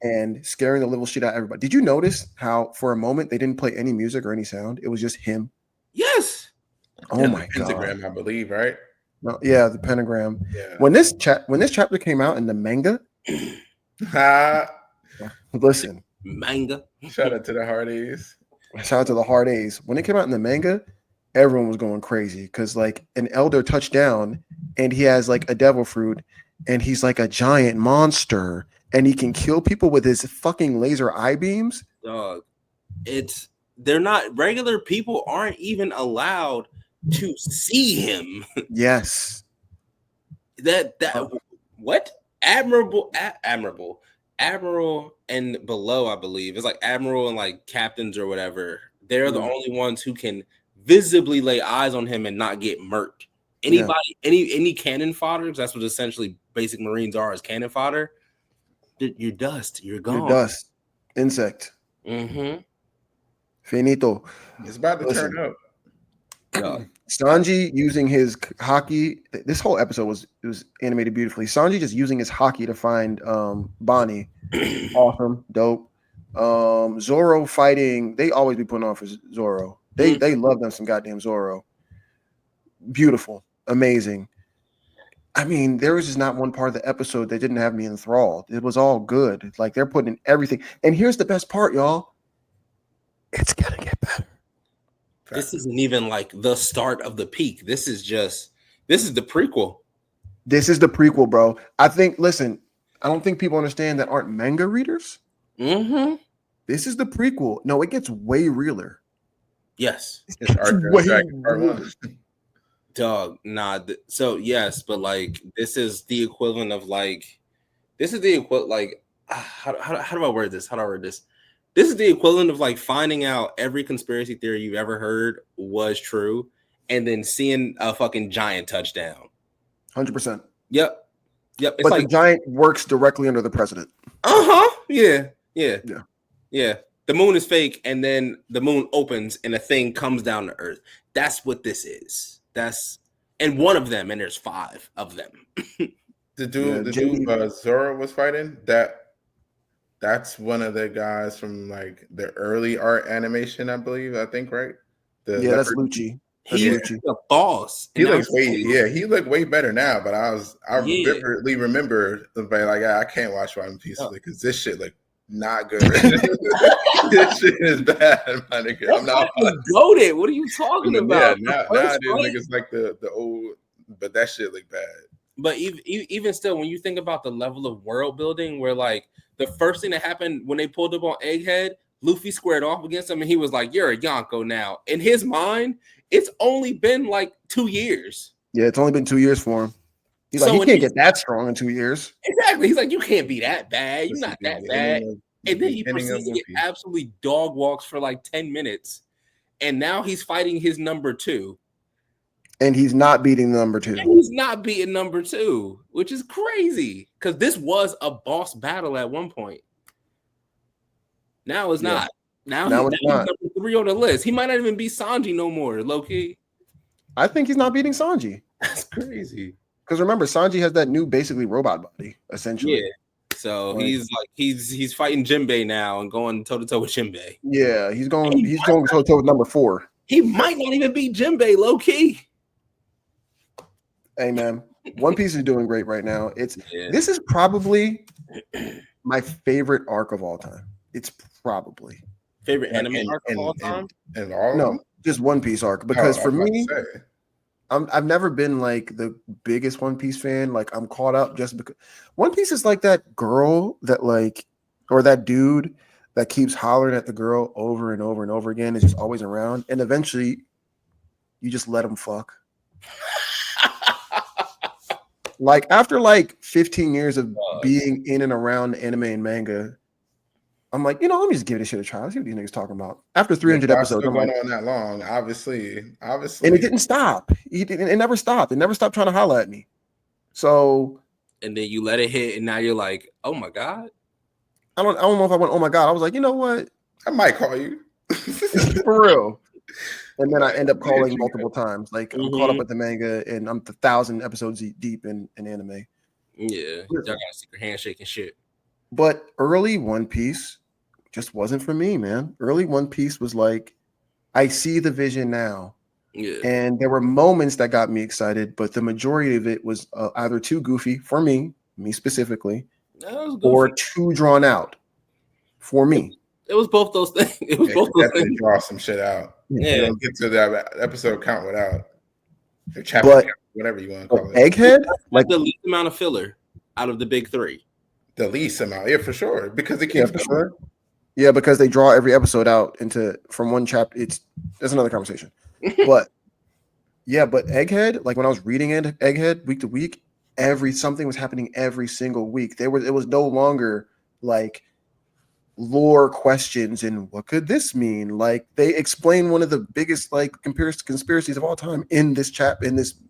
[SPEAKER 2] and scaring the little shit out of everybody. Did you notice how for a moment they didn't play any music or any sound? It was just him.
[SPEAKER 3] Yes.
[SPEAKER 2] Oh my god.
[SPEAKER 1] Pentagram, I believe, right?
[SPEAKER 2] No, yeah, the pentagram.
[SPEAKER 1] Yeah.
[SPEAKER 2] When this chapter came out in the manga, listen.
[SPEAKER 3] Manga.
[SPEAKER 1] Shout out to the Hard A's.
[SPEAKER 2] Shout out to the Hard A's. When it came out in the manga, everyone was going crazy because like an elder touched down and he has like a devil fruit and he's like a giant monster and he can kill people with his fucking laser eye beams.
[SPEAKER 3] Dog, they're not regular people aren't even allowed to see him.
[SPEAKER 2] Yes.
[SPEAKER 3] What? Admiral and below, I believe. It's like Admiral and like captains or whatever. They're the only ones who can visibly lay eyes on him and not get murked. Anybody, any cannon fodder, that's what essentially basic Marines are, is cannon fodder. You're dust. You're gone.
[SPEAKER 2] You're dust. Insect. Finito.
[SPEAKER 1] It's about to turn up.
[SPEAKER 2] Sanji using his hockey. This whole episode was animated beautifully. Sanji just using his hockey to find Bonnie. Awesome, dope. Zoro fighting. They always be putting on for Zoro. They love them some goddamn Zoro. Beautiful, amazing. I mean, there was just not one part of the episode that didn't have me enthralled. It was all good. Like they're putting in everything. And here's the best part, y'all. It's gonna get better.
[SPEAKER 3] This isn't even like the start of the peak. This is the prequel.
[SPEAKER 2] This is the prequel, bro. I don't think people understand that aren't manga readers. This is the prequel. No, it gets way realer.
[SPEAKER 3] Yes. Dog, nah. So yes, but like this is the equivalent of like how do I word this? This is the equivalent of like finding out every conspiracy theory you've ever heard was true, and then seeing a fucking giant touchdown.
[SPEAKER 2] 100%.
[SPEAKER 3] Yep. It's
[SPEAKER 2] but
[SPEAKER 3] like
[SPEAKER 2] the giant works directly under the president.
[SPEAKER 3] Yeah. The moon is fake, and then the moon opens and a thing comes down to Earth. That's what this is. And one of them, and there's 5 of them.
[SPEAKER 1] The dude Zora was fighting, that's one of the guys from like the early art animation, I believe. I think, right?
[SPEAKER 2] That's Lucci.
[SPEAKER 3] He's the boss.
[SPEAKER 1] He looked way better now, but I vividly remember like I can't watch One Piece because this shit look not good. This shit is bad, my nigga. I'm not
[SPEAKER 3] goated. What are you talking about?
[SPEAKER 1] Yeah, now niggas like the old, but that shit look bad.
[SPEAKER 3] But even still, when you think about the level of world building, where like the first thing that happened when they pulled up on Egghead, Luffy squared off against him, and he was like, "You're a Yonko now." In his mind, it's only been like 2 years.
[SPEAKER 2] Yeah, it's only been 2 years for him. He's like, he can't get that strong in 2 years.
[SPEAKER 3] Exactly. He's like, you can't be that bad. You're not that bad. And then he proceeds to get absolutely dog walks for like 10 minutes. And now he's fighting his number 2.
[SPEAKER 2] And he's not beating number 2.
[SPEAKER 3] And he's not beating number 2, which is crazy. Because this was a boss battle at one point. Now it's not. Now he's number 3 on the list. He might not even be Sanji no more, low-key.
[SPEAKER 2] I think he's not beating Sanji.
[SPEAKER 3] That's crazy.
[SPEAKER 2] Because remember, Sanji has that new basically robot body, essentially.
[SPEAKER 3] Yeah. So he's fighting Jinbei now and going toe to toe with Jinbei.
[SPEAKER 2] Yeah, he's going toe to toe with number 4.
[SPEAKER 3] He might not even beat Jinbei, low key.
[SPEAKER 2] Hey man, One Piece is doing great right now. This is probably my favorite arc of all time. It's probably
[SPEAKER 3] favorite anime arc of all time.
[SPEAKER 1] And all
[SPEAKER 2] no, just One Piece arc because for me. I've never been like the biggest One Piece fan. Like I'm caught up just because One Piece is like that girl that like, or that dude that keeps hollering at the girl over and over and over again. Is just always around. And eventually you just let him fuck. Like after like 15 years of being in and around anime and manga, I'm like, let me just give this shit a try. Let's see what these niggas talking about. After 300 episodes, I'm
[SPEAKER 1] like, on that long, obviously,
[SPEAKER 2] and it didn't stop. It never stopped. It never stopped trying to holler at me. So,
[SPEAKER 3] and then you let it hit, and now you're like, oh my god.
[SPEAKER 2] I don't know if I went, oh my god. I was like, you know what?
[SPEAKER 1] I might call you
[SPEAKER 2] for real. And then I end up calling multiple times. Like I'm caught up with the manga, and I'm 1,000 episodes deep in anime.
[SPEAKER 3] Yeah, y'all got a secret handshake and shit.
[SPEAKER 2] But early One Piece just wasn't for me, man. Early One Piece was like, I see the vision now.
[SPEAKER 3] Yeah.
[SPEAKER 2] And there were moments that got me excited, but the majority of it was either too goofy for me specifically, or too drawn out for me.
[SPEAKER 3] It was both those things. It was both those things.
[SPEAKER 1] Draw some shit out.
[SPEAKER 3] Yeah.
[SPEAKER 1] You don't get to that episode count without the chapter count, whatever you want to call it.
[SPEAKER 2] Egghead?
[SPEAKER 3] Like the least amount of filler out of the big 3.
[SPEAKER 1] The least amount, yeah, for sure. Because it keeps
[SPEAKER 2] for sure. Yeah, because they draw every episode out from one chapter. That's another conversation. But Egghead, like when I was reading Egghead week to week, something was happening every single week. It was no longer like lore questions and what could this mean? Like they explain one of the biggest like conspiracies of all time in this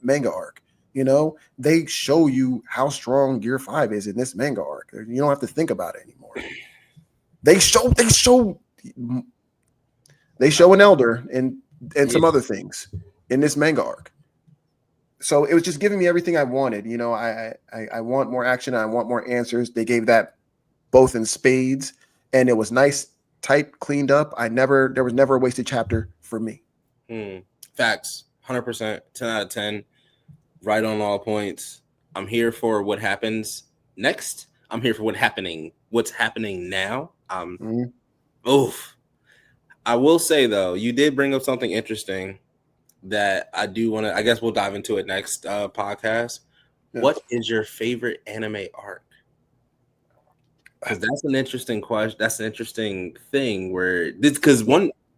[SPEAKER 2] manga arc. They show you how strong Gear 5 is in this manga arc. You don't have to think about it anymore. They show an elder and some other things in this manga arc. So it was just giving me everything I wanted. I want more action. I want more answers. They gave that both in spades, and it was nice, tight, cleaned up. There was never a wasted chapter for me.
[SPEAKER 3] Facts, 100%, 10 out of 10. Right on all points. I'm here for what happens next. I'm here for what's happening now. I will say though, you did bring up something interesting that I do want to. I guess we'll dive into it next podcast. Yeah. What is your favorite anime arc? Because that's an interesting question. That's an interesting thing. Because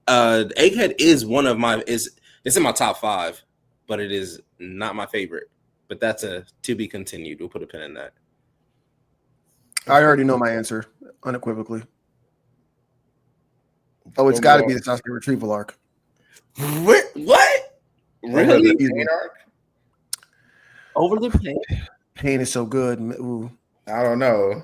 [SPEAKER 3] Egghead is one of my it's in my top 5. But it is not my favorite. But that's a to be continued. We'll put a pin in that.
[SPEAKER 2] I already know my answer unequivocally. Oh, it's got to be the Sasuke retrieval arc.
[SPEAKER 3] What? Really?
[SPEAKER 1] The pain arc?
[SPEAKER 3] Over the pain?
[SPEAKER 2] Pain is so good. Ooh.
[SPEAKER 1] I don't know.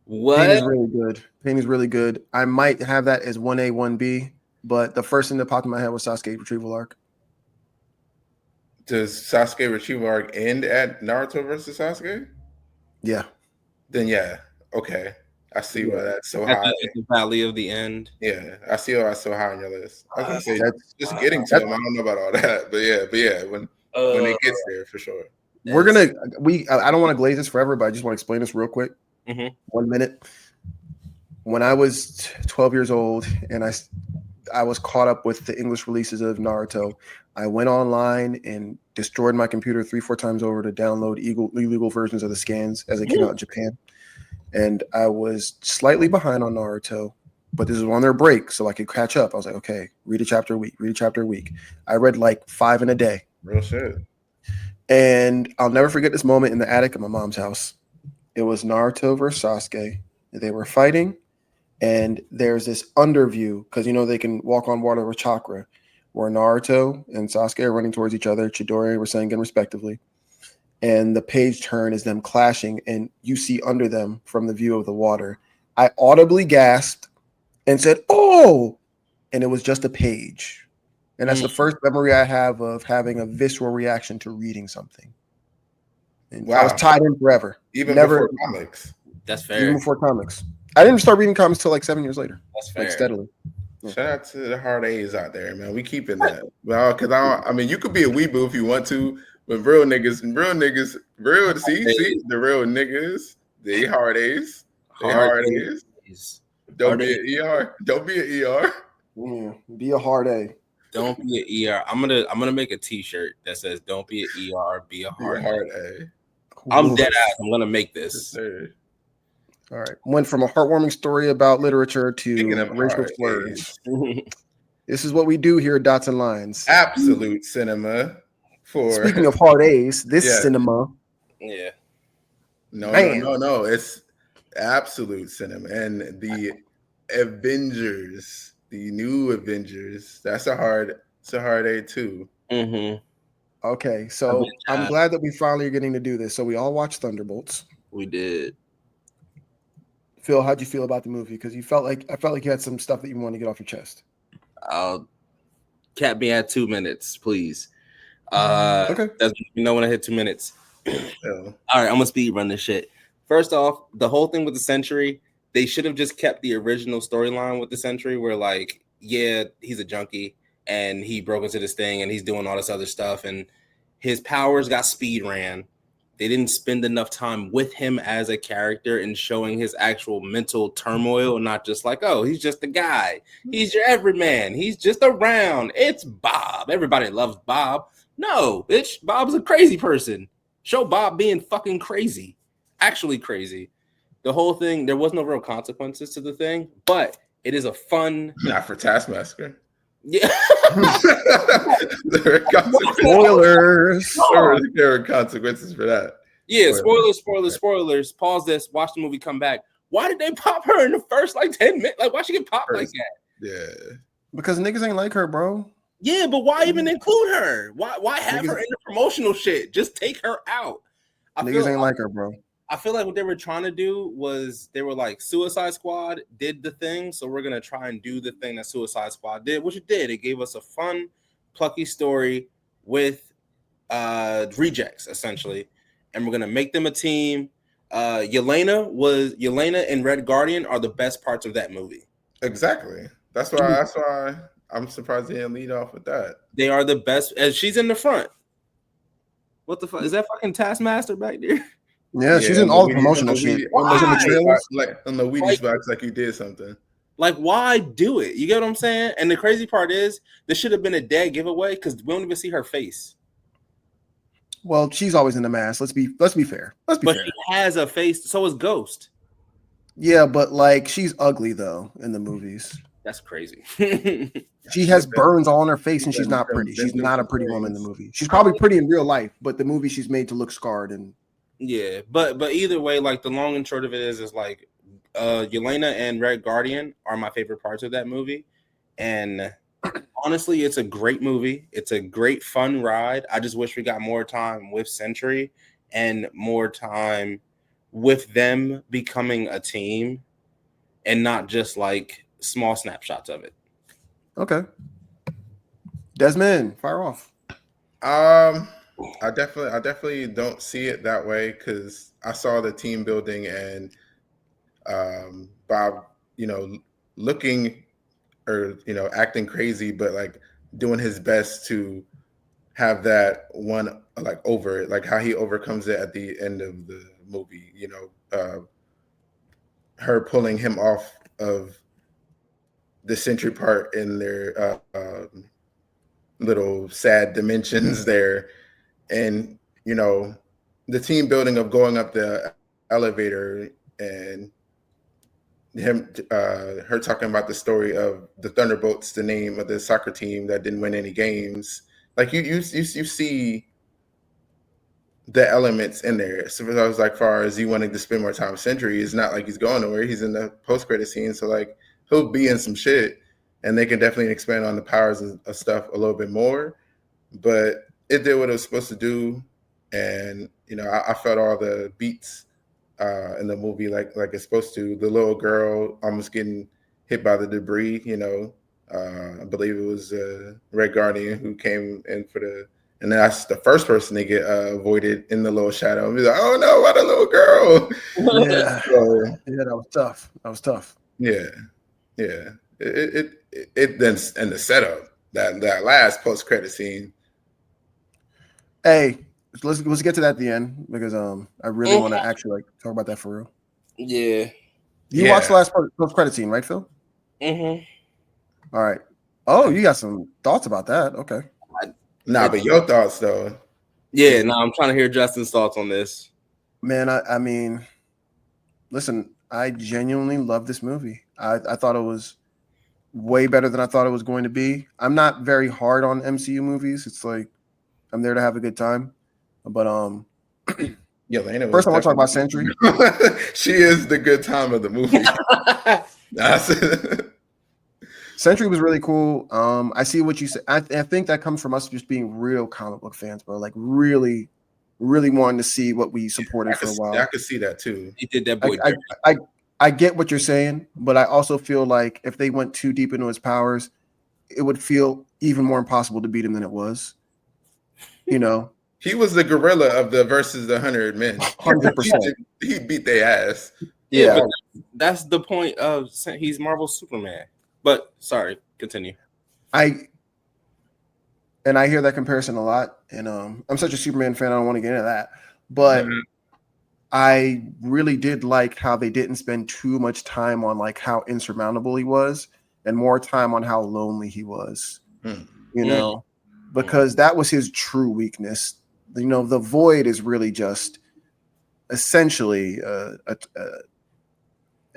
[SPEAKER 3] What?
[SPEAKER 2] Pain is really good. Pain is really good. I might have that as 1A, 1B, but the first thing that popped in my head was Sasuke retrieval arc.
[SPEAKER 1] Does Sasuke retrieval arc end at Naruto versus Sasuke?
[SPEAKER 2] Yeah.
[SPEAKER 1] Then yeah, okay. I see why that's so
[SPEAKER 3] At
[SPEAKER 1] high.
[SPEAKER 3] the valley of the end.
[SPEAKER 1] Yeah, I see why that's so high on your list. I was gonna say
[SPEAKER 2] That's-
[SPEAKER 1] just getting to them. I don't know about all that, but yeah, when it gets there for sure.
[SPEAKER 2] We're gonna I don't want to glaze this forever, but I just want to explain this real quick. 1 minute. When I was 12 years old and I was caught up with the English releases of Naruto, I went online and destroyed my computer 3-4 times over to download illegal versions of the scans as they came out in Japan. And I was slightly behind on Naruto, but this was on their break, so I could catch up. I was like, okay, read a chapter a week. I read like 5 in a day.
[SPEAKER 1] Real shit.
[SPEAKER 2] And I'll never forget this moment in the attic of my mom's house. It was Naruto versus Sasuke. They were fighting, and there's this underview, because they can walk on water with chakra, where Naruto and Sasuke are running towards each other, Chidori and Rasengan respectively. And the page turn is them clashing, and you see under them from the view of the water. I audibly gasped and said, "Oh!" And it was just a page. And that's the first memory I have of having a visceral reaction to reading something. And
[SPEAKER 1] Wow.
[SPEAKER 2] I was tied in forever.
[SPEAKER 1] Even
[SPEAKER 2] Never,
[SPEAKER 1] before comics.
[SPEAKER 3] That's fair.
[SPEAKER 2] even before comics. I didn't start reading comics till like 7 years later.
[SPEAKER 3] That's fair.
[SPEAKER 2] Like steadily.
[SPEAKER 1] Shout out to the hard A's out there, man. We keeping that. Well, because I mean, you could be a weeboo if you want to, but real niggas, see, the real niggas, they hard A's. They hard A's. Don't be an ER. Don't be an ER.
[SPEAKER 2] Yeah, be a hard A.
[SPEAKER 3] Don't be an ER. I'm gonna make a T-shirt that says "Don't be an ER, be a hard
[SPEAKER 1] A."
[SPEAKER 3] I'm dead ass. I'm gonna make this.
[SPEAKER 2] All right. Went from a heartwarming story about literature to racial slurs. This is what we do here at Dots and Lines.
[SPEAKER 1] Absolute cinema.
[SPEAKER 2] Speaking of hard A's, this cinema.
[SPEAKER 3] Yeah.
[SPEAKER 1] No. It's absolute cinema. And the Avengers, the new Avengers, that's a hard A too.
[SPEAKER 2] Okay, so I'm glad that we finally are getting to do this. So we all watched ThunderBolts.
[SPEAKER 3] We did.
[SPEAKER 2] Phil, how'd you feel about the movie? Because I felt like you had some stuff that you wanted to get off your chest.
[SPEAKER 3] Cap me at 2 minutes, please.
[SPEAKER 2] Okay.
[SPEAKER 3] When I hit 2 minutes. All right, I'm gonna speed run this shit. First off, the whole thing with the Sentry, they should have just kept the original storyline with the Sentry, where like, yeah, he's a junkie and he broke into this thing and he's doing all this other stuff and his powers got speed ran. They didn't spend enough time with him as a character and showing his actual mental turmoil, not just like, oh, he's just a guy. He's your everyman. He's just around. It's Bob. Everybody loves Bob. No, bitch, Bob's a crazy person. Show Bob being fucking crazy. Actually crazy. The whole thing, there was no real consequences to the thing, but it is a fun...
[SPEAKER 1] Not for Taskmaster.
[SPEAKER 3] Yeah.
[SPEAKER 2] Spoilers.
[SPEAKER 1] There are consequences for that.
[SPEAKER 3] Yeah, spoilers. Pause this. Watch the movie. Come back. Why did they pop her in the first 10 minutes? Like, why she get popped like that?
[SPEAKER 1] Yeah.
[SPEAKER 2] Because niggas ain't like her, bro.
[SPEAKER 3] Yeah, but why even include her? Why have her in the promotional shit? Just take her out.
[SPEAKER 2] Niggas ain't like her, bro.
[SPEAKER 3] I feel like what they were trying to do was they were like, Suicide Squad did the thing, so we're gonna try and do the thing that Suicide Squad did, which it did. It gave us a fun, plucky story with rejects, essentially, and we're gonna make them a team. Yelena and Red Guardian are the best parts of that movie.
[SPEAKER 1] Exactly. That's why I'm surprised they didn't lead off with that.
[SPEAKER 3] They are the best, and she's in the front. What the fuck is that fucking Taskmaster back there?
[SPEAKER 2] Yeah, she's in all the promotional shit.
[SPEAKER 1] On the Wheaties box, like you did something.
[SPEAKER 3] Like, why do it? You get what I'm saying? And the crazy part is, this should have been a dead giveaway because we don't even see her face.
[SPEAKER 2] Well, she's always in the mask. Let's be fair. But
[SPEAKER 3] she has a face. So is Ghost.
[SPEAKER 2] Yeah, but like she's ugly though in the movies.
[SPEAKER 3] That's crazy.
[SPEAKER 2] She has burns all on her face and she's not pretty. She's not a pretty woman in the movie. She's probably pretty in real life, but the movie she's made to look scarred and.
[SPEAKER 3] Yeah, but either way, like the long and short of it is like Yelena and Red Guardian are my favorite parts of that movie. And honestly, it's a great movie. It's a great fun ride. I just wish we got more time with Sentry and more time with them becoming a team and not just like small snapshots of it.
[SPEAKER 2] Okay. Desmond, fire off.
[SPEAKER 1] I definitely don't see it that way because I saw the team building and Bob, looking or acting crazy, but like doing his best to have that one like over it, like how he overcomes it at the end of the movie. Her pulling him off of the Sentry part in their little sad dimensions there, and the team building of going up the elevator and her talking about the story of the Thunderbolts, the name of the soccer team that didn't win any games. Like you see the elements in there. So I was like, far as you wanting to spend more time with Sentry, it's not like he's going nowhere. He's in the post-credit scene, so like he'll be in some shit, and they can definitely expand on the powers and stuff a little bit more. But it did what it was supposed to do, and I felt all the beats in the movie like it's supposed to. The little girl almost getting hit by the debris. I believe it was Red Guardian who came in for and that's the first person to get avoided in the little shadow. He's like, "Oh no, what a little girl!"
[SPEAKER 2] Yeah, that was tough.
[SPEAKER 1] Yeah. It then and the setup that last post credit scene.
[SPEAKER 2] Hey, let's get to that at the end because I really want to actually talk about that for real.
[SPEAKER 3] Yeah.
[SPEAKER 2] You watched the last post credit scene, right, Phil?
[SPEAKER 3] Mm-hmm.
[SPEAKER 2] All right. Oh, you got some thoughts about that? Okay.
[SPEAKER 1] But your thoughts though?
[SPEAKER 3] Yeah, I'm trying to hear Justin's thoughts on this.
[SPEAKER 2] Man, I mean, listen, I genuinely love this movie. I thought it was way better than I thought it was going to be. I'm not very hard on MCU movies. It's like I'm there to have a good time. But
[SPEAKER 1] Yelena
[SPEAKER 2] first I want to talk about Sentry.
[SPEAKER 1] She is the good time of the movie.
[SPEAKER 2] Sentry was really cool. I see what you said. I think that comes from us just being real comic book fans, bro. Like really, really wanting to see what we supported for a while.
[SPEAKER 1] I could see that too.
[SPEAKER 3] He did that boy.
[SPEAKER 2] I get what you're saying, but I also feel like if they went too deep into his powers, it would feel even more impossible to beat him than it was.
[SPEAKER 1] He was the gorilla of the versus the 100 men.
[SPEAKER 2] 100%.
[SPEAKER 1] He beat their ass.
[SPEAKER 3] Yeah, but that's the point of he's Marvel's Superman. But sorry, continue.
[SPEAKER 2] I hear that comparison a lot, and I'm such a Superman fan. I don't want to get into that, but I really did like how they didn't spend too much time on like how insurmountable he was, and more time on how lonely he was. Because that was his true weakness. The Void is really just essentially an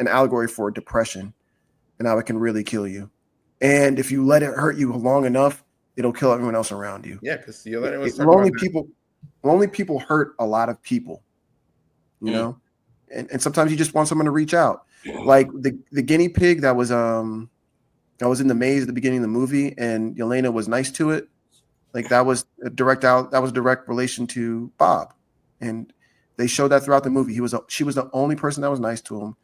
[SPEAKER 2] allegory for depression. And how it can really kill you. And if you let it hurt you long enough, it'll kill everyone else around you.
[SPEAKER 1] Yeah, because
[SPEAKER 2] lonely people hurt a lot of people, and sometimes you just want someone to reach out. Like the guinea pig that was in the maze at the beginning of the movie, and Yelena was nice to it. Like that was direct relation to Bob. And they showed that throughout the movie. She was the only person that was nice to him.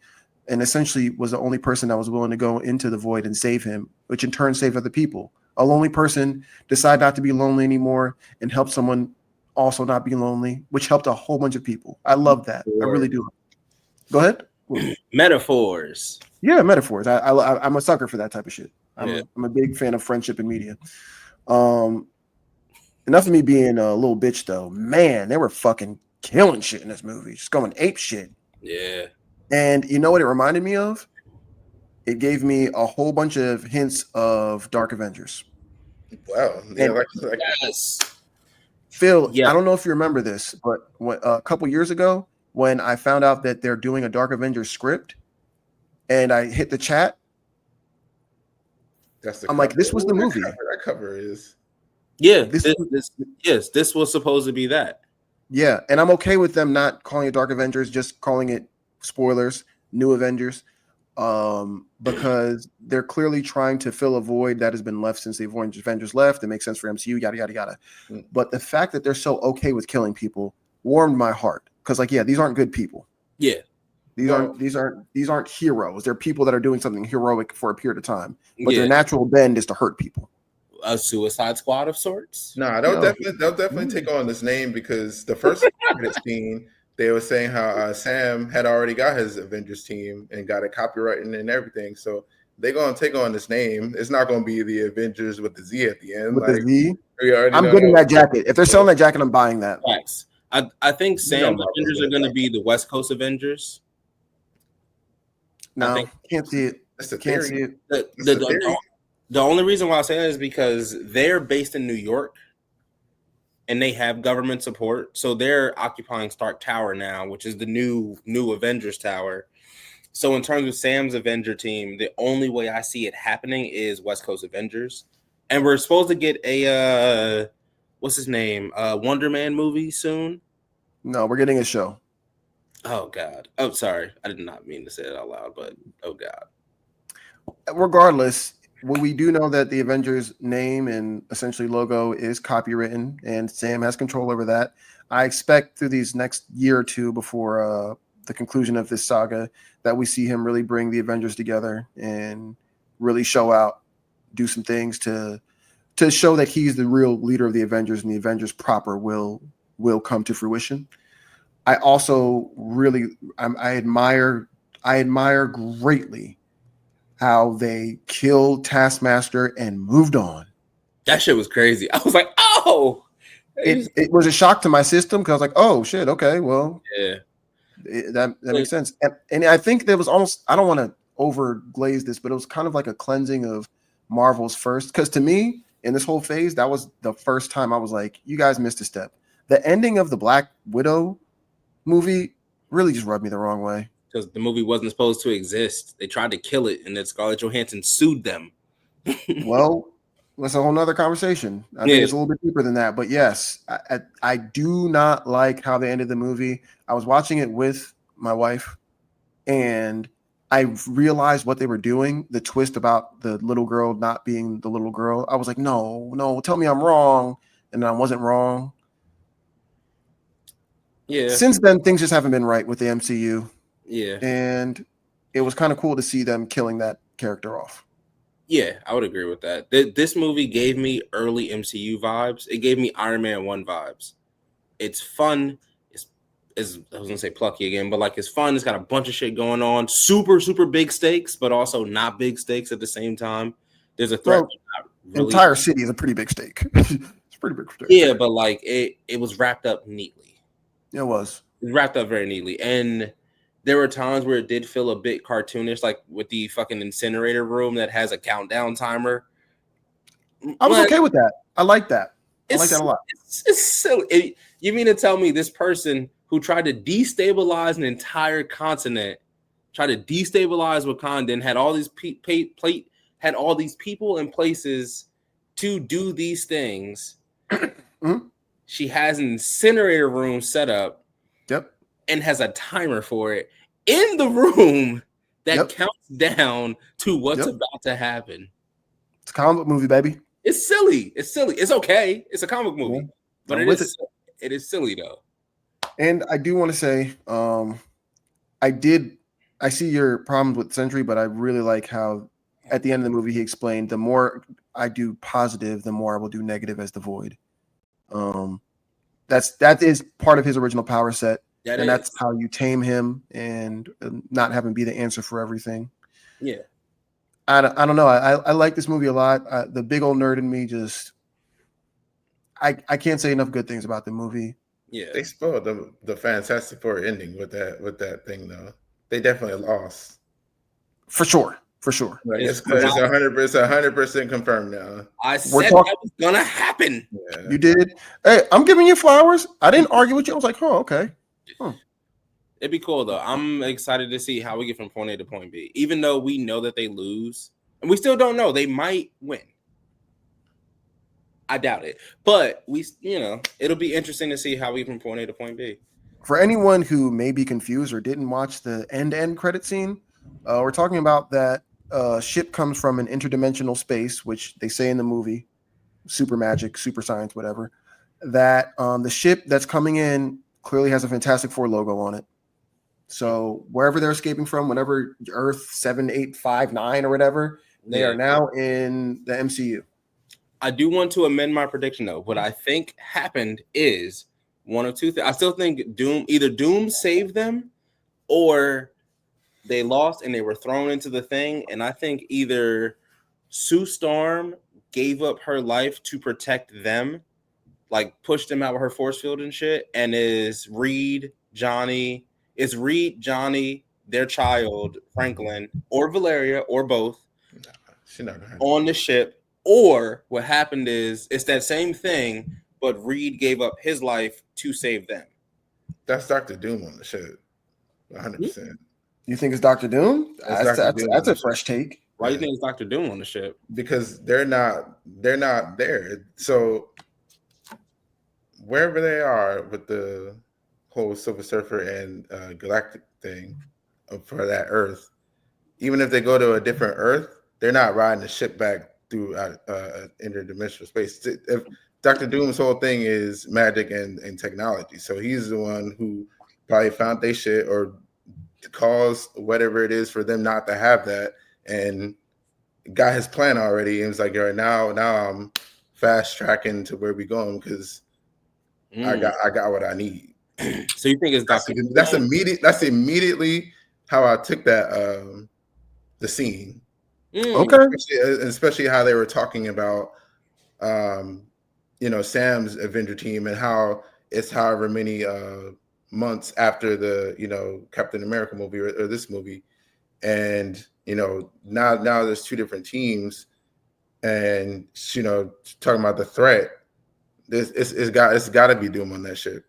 [SPEAKER 2] And essentially was the only person that was willing to go into the Void and save him, which in turn saved other people. A lonely person decide not to be lonely anymore and help someone also not be lonely, which helped a whole bunch of people. I love that. I really do. Go ahead.
[SPEAKER 3] Metaphors.
[SPEAKER 2] Yeah, metaphors. I'm a sucker for that type of shit. I'm a big fan of friendship in media. Enough of me being a little bitch, though. Man, they were fucking killing shit in this movie. Just going ape shit.
[SPEAKER 3] Yeah.
[SPEAKER 2] And you know what it reminded me of? It gave me a whole bunch of hints of Dark Avengers.
[SPEAKER 1] Wow. Yeah,
[SPEAKER 3] yes.
[SPEAKER 2] Phil, I don't know if you remember this, but a couple years ago, when I found out that they're doing a Dark Avengers script, and I hit the chat, I'm like, this was the movie.
[SPEAKER 1] That cover is.
[SPEAKER 3] Yeah, this was supposed to be that.
[SPEAKER 2] Yeah, and I'm okay with them not calling it Dark Avengers, just calling it, spoilers, New Avengers, because they're clearly trying to fill a void that has been left since the Avengers left. It makes sense for MCU, yada, yada, yada. But the fact that they're so okay with killing people warmed my heart, because these aren't good people.
[SPEAKER 3] Yeah.
[SPEAKER 2] These aren't heroes. They're people that are doing something heroic for a period of time, but their natural bend is to hurt people.
[SPEAKER 3] A Suicide Squad of sorts.
[SPEAKER 1] No, they'll definitely take on this name because the first credit scene, they were saying how Sam had already got his Avengers team and got it copywritten and everything. So they're gonna take on this name. It's not gonna be the Avengers with the Z at the end.
[SPEAKER 2] With the Z,
[SPEAKER 1] we already
[SPEAKER 2] I'm getting that jacket. If they're selling that jacket, I'm buying that.
[SPEAKER 3] Facts. I think Sam's Avengers are going to be the West Coast Avengers.
[SPEAKER 2] No, can't see it. Can't see it.
[SPEAKER 3] The only reason why I say that is because they're based in New York and they have government support. So they're occupying Stark Tower now, which is the new Avengers Tower. So in terms of Sam's Avenger team, the only way I see it happening is West Coast Avengers. And we're supposed to get a what's his name? Wonder Man movie soon.
[SPEAKER 2] No, we're getting a show.
[SPEAKER 3] Oh God. Oh, sorry. I did not mean to say it out loud, but oh God.
[SPEAKER 2] Regardless, we do know that the Avengers name and essentially logo is copywritten, and Sam has control over that. I expect through these next year or two before the conclusion of this saga that we see him really bring the Avengers together and really show out, do some things to show that he's the real leader of the Avengers, and the Avengers proper will come to fruition. I also really I admire greatly how they killed Taskmaster and moved on.
[SPEAKER 3] That shit was crazy. I was like, oh,
[SPEAKER 2] it was a shock to my system because I was like, oh shit, okay, well,
[SPEAKER 3] yeah,
[SPEAKER 2] that makes sense. And I think there was almost, I don't want to over glaze this, but it was kind of like a cleansing of Marvel's first, because to me, in this whole phase, that was the first time I was like, you guys missed a step. The ending of the Black Widow movie really just rubbed me the wrong way.
[SPEAKER 3] Because the movie wasn't supposed to exist. They tried to kill it, and then Scarlett Johansson sued them.
[SPEAKER 2] Well, that's a whole nother conversation. I think it's a little bit deeper than that. But yes, I do not like how they ended the movie. I was watching it with my wife, and I realized what they were doing, the twist about the little girl not being the little girl. I was like, no, tell me I'm wrong. And I wasn't wrong.
[SPEAKER 3] Yeah.
[SPEAKER 2] Since then, things just haven't been right with the MCU.
[SPEAKER 3] Yeah.
[SPEAKER 2] And it was kind of cool to see them killing that character off.
[SPEAKER 3] Yeah, I would agree with that. This movie gave me early MCU vibes. It gave me Iron Man 1 vibes. It's fun. I was going to say plucky again, but like it's fun. It's got a bunch of shit going on. Super, super big stakes, but also not big stakes at the same time. There's a threat.
[SPEAKER 2] The entire city is a pretty big stake. It's a pretty big stake.
[SPEAKER 3] Yeah, but like it was wrapped up neatly.
[SPEAKER 2] It was.
[SPEAKER 3] It was wrapped up very neatly. And there were times where it did feel a bit cartoonish, like with the fucking incinerator room that has a countdown timer.
[SPEAKER 2] I was okay with that. I like that. I like that a lot.
[SPEAKER 3] It's silly. You mean to tell me this person who tried to destabilize an entire continent, tried to destabilize Wakanda, and had all these had all these people and places to do these things.
[SPEAKER 2] Mm-hmm.
[SPEAKER 3] She has an incinerator room set up.
[SPEAKER 2] Yep.
[SPEAKER 3] And has a timer for it in the room that counts down to what's about to happen.
[SPEAKER 2] It's a comic book movie, baby.
[SPEAKER 3] It's silly. It's silly. It's okay. It's a comic movie, but it is silly though.
[SPEAKER 2] And I do want to say, I see your problems with Sentry, but I really like how at the end of the movie he explained, the more I do positive, the more I will do negative as the Void. That is part of his original power set. That's how you tame him and not have him be the answer for everything.
[SPEAKER 3] Yeah.
[SPEAKER 2] I don't know. I like this movie a lot. The big old nerd in me just, I can't say enough good things about the movie.
[SPEAKER 3] Yeah.
[SPEAKER 1] They spoiled the Fantastic Four ending with that thing though. They definitely lost. For sure. Like, it's 100% confirmed now.
[SPEAKER 3] I said that was gonna happen.
[SPEAKER 2] Yeah. You did. Hey, I'm giving you flowers. I didn't argue with you. I was like, oh, okay.
[SPEAKER 3] It'd be cool though. I'm excited to see how we get from point A to point B. Even though we know that they lose, and we still don't know, they might win. I doubt it, but it'll be interesting to see how we get from point A to point B.
[SPEAKER 2] For anyone who may be confused or didn't watch the end credit scene, we're talking about that ship comes from an interdimensional space, which they say in the movie, super magic, super science, whatever. That the ship that's coming in clearly has a Fantastic Four logo on it. So wherever they're escaping from, whatever Earth 7859 or whatever, they are now in the MCU.
[SPEAKER 3] I do want to amend my prediction though. What I think happened is one of two things. I still think either Doom saved them, or they lost and they were thrown into the thing. And I think either Sue Storm gave up her life to protect them, like pushed them out with her force field and shit. And is Reed, Johnny, their child, Franklin, or Valeria, or both, on the ship? Or what happened is it's that same thing, but Reed gave up his life to save them.
[SPEAKER 1] That's Dr. Doom on the ship, 100%.
[SPEAKER 2] You think it's Dr. Doom? That's a fresh take.
[SPEAKER 3] Why do you think it's Dr. Doom on the ship?
[SPEAKER 1] Because they're not there. So wherever they are with the whole Silver Surfer and Galactic thing for that Earth, even if they go to a different Earth, they're not riding the ship back through interdimensional space. If Dr. Doom's whole thing is magic and technology, so he's the one who probably found they shit or caused whatever it is for them not to have that, and got his plan already. And it's like, all right, now I'm fast tracking to where we going because I got what I need.
[SPEAKER 3] So you think it's Dr.
[SPEAKER 1] That's immediate. That's immediately how I took that the scene.
[SPEAKER 2] Okay.
[SPEAKER 1] Especially how they were talking about Sam's Avenger team and how it's however many months after the Captain America movie or this movie, and now there's two different teams, and talking about the threat. It's got to be Doom on that shit.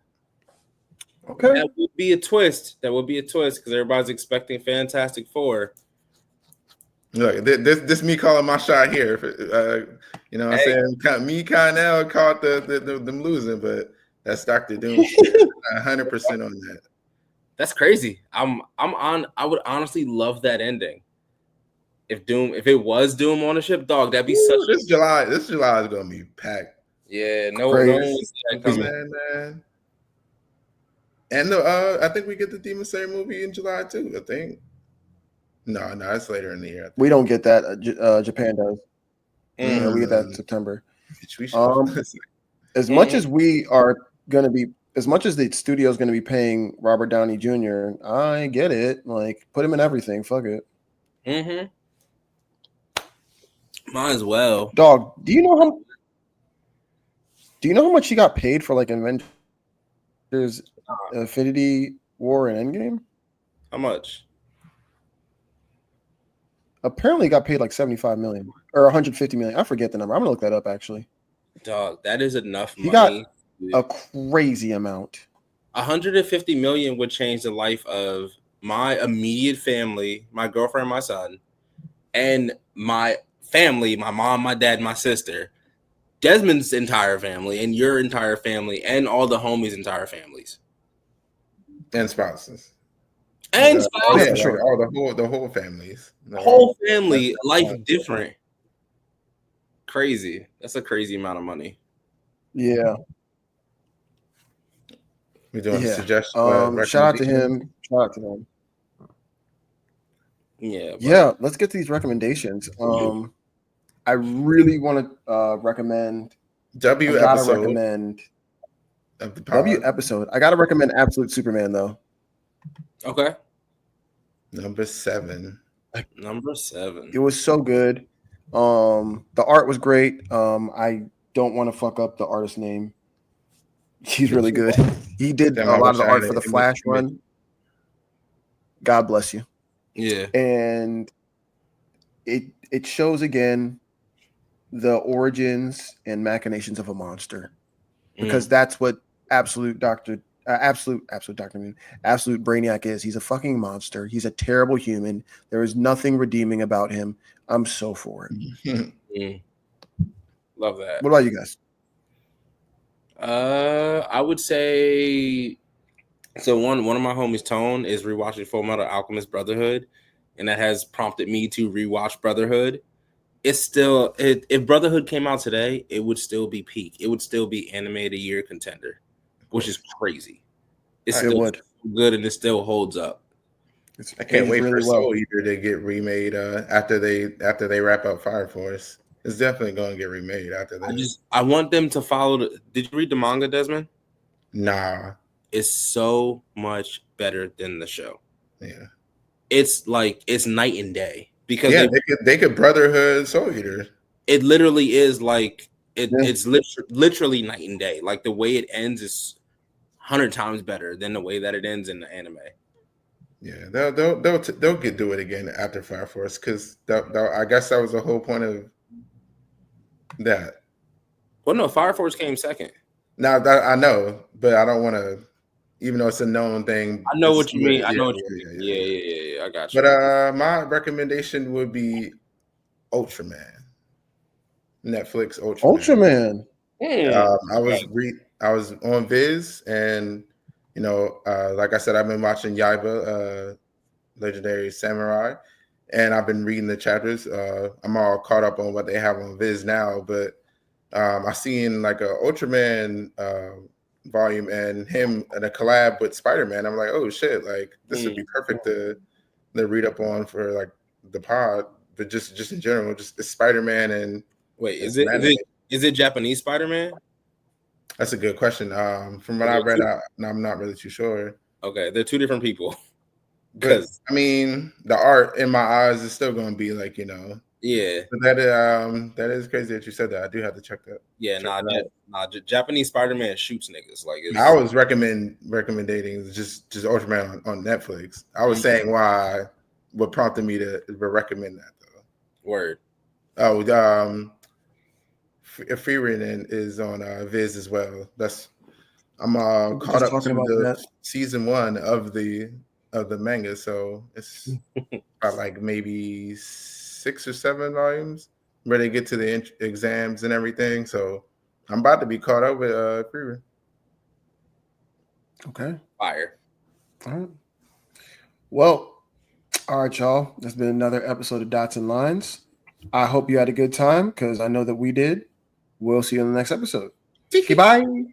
[SPEAKER 2] Okay,
[SPEAKER 3] that would be a twist because everybody's expecting Fantastic Four.
[SPEAKER 1] Look, this me calling my shot here. I'm saying me, Connell caught them losing, but that's Dr. Doom 100% on that.
[SPEAKER 3] That's crazy. I would honestly love that ending. If it was Doom on the ship, dog, that'd be such.
[SPEAKER 1] This July is gonna be packed.
[SPEAKER 3] Yeah, no one was that coming.
[SPEAKER 1] Man. And I think we get the Demon Slayer movie in July too. I think. No, it's later in the year.
[SPEAKER 2] We don't get that. Japan does. Yeah, we get that in September. As much as we are going to be, as much as the studio is going to be paying Robert Downey Jr., I get it. Like, put him in everything. Fuck it.
[SPEAKER 3] Might as well.
[SPEAKER 2] Dog, do you know how much he got paid for like Avengers Infinity War and Endgame?
[SPEAKER 3] How much?
[SPEAKER 2] Apparently he got paid like 75 million or 150 million. I forget the number. I'm gonna look that up actually.
[SPEAKER 3] Dog, that is enough money.
[SPEAKER 2] He got a crazy amount.
[SPEAKER 3] 150 million would change the life of my immediate family, my girlfriend, my son, and my family, my mom, my dad, my sister, Desmond's entire family, and your entire family, and all the homies' entire families.
[SPEAKER 1] And spouses.
[SPEAKER 3] And spouses.
[SPEAKER 1] Yeah, sure. The whole families.
[SPEAKER 3] Whole family, life different. Crazy. That's a crazy amount of money.
[SPEAKER 2] Yeah.
[SPEAKER 1] We're doing a suggestion.
[SPEAKER 2] Shout out to him.
[SPEAKER 3] Yeah.
[SPEAKER 2] Yeah, let's get to these recommendations. I really want to recommend
[SPEAKER 1] W episode.
[SPEAKER 2] I gotta recommend Absolute Superman though.
[SPEAKER 3] Okay.
[SPEAKER 1] Number 7.
[SPEAKER 2] It was so good. The art was great. I don't want to fuck up the artist's name. He's really good. He did a lot of the art for the Flash run. God bless you.
[SPEAKER 3] Yeah.
[SPEAKER 2] And it shows again the origins and machinations of a monster, because that's what absolute Brainiac is. He's a fucking monster. He's a terrible human. There is nothing redeeming about him. I'm so for it.
[SPEAKER 3] Love that.
[SPEAKER 2] What about you guys?
[SPEAKER 3] I would say so. One of my homies, Tone, is rewatching Full Metal Alchemist Brotherhood, and that has prompted me to rewatch Brotherhood. It's still, if Brotherhood came out today, it would still be peak. It would still be animated year contender, which is crazy. It's still good and it still holds up.
[SPEAKER 1] I can't
[SPEAKER 2] ages
[SPEAKER 1] wait for
[SPEAKER 2] really well.
[SPEAKER 1] Soul Eater to get remade after they wrap up Fire Force. It's definitely going to get remade after this.
[SPEAKER 3] I want them to follow. Did you read the manga, Desmond?
[SPEAKER 1] Nah.
[SPEAKER 3] It's so much better than the show.
[SPEAKER 1] Yeah.
[SPEAKER 3] It's like it's night and day because
[SPEAKER 1] they could Brotherhood Soul Eater.
[SPEAKER 3] It literally is like
[SPEAKER 2] Yeah.
[SPEAKER 3] it's literally night and day. Like the way it ends is 100 times better than the way that it ends in the anime.
[SPEAKER 1] Yeah, they'll get do it again after Fire Force because I guess that was the whole point of that.
[SPEAKER 3] Well, no, Fire Force came second.
[SPEAKER 1] Now that I know, but I don't want to, even though it's a known thing.
[SPEAKER 3] I know what you mean. I know what
[SPEAKER 1] you
[SPEAKER 3] you
[SPEAKER 1] mean.
[SPEAKER 3] mean. Yeah, I got you.
[SPEAKER 1] But my recommendation would be Ultraman. Netflix Ultraman. I was on Viz, and like I said, I've been watching Yaiba, Legendary Samurai, and I've been reading the chapters. I'm all caught up on what they have on Viz now, but I seen like a Ultraman volume and him in a collab with Spider-Man. I'm like, oh shit, like this would be perfect to read up on for like the pod, but just in general, just Spider-Man and
[SPEAKER 3] wait, is it Japanese Spider-Man?
[SPEAKER 1] That's a good question. From what I read, I'm not really too sure.
[SPEAKER 3] Okay, they're two different people.
[SPEAKER 1] But I mean, the art in my eyes is still going to be like,
[SPEAKER 3] Yeah.
[SPEAKER 1] But that is crazy that you said that. I do have to check that.
[SPEAKER 3] Yeah, Japanese Spider-Man shoots niggas. Like
[SPEAKER 1] I was recommending just Ultraman on Netflix. I was saying what prompted me to recommend that though.
[SPEAKER 3] Word.
[SPEAKER 1] Oh, Freerin is on Viz as well. I'm caught up to the season 1 of the manga, so it's about like maybe 6 or 7 volumes where they get to the exams and everything. So I'm about to be caught up with Freerin.
[SPEAKER 2] Okay.
[SPEAKER 3] Fire.
[SPEAKER 2] All right. Well, all right, y'all. That's been another episode of Dots and Lines. I hope you had a good time because I know that we did. We'll see you in the next episode. Bye.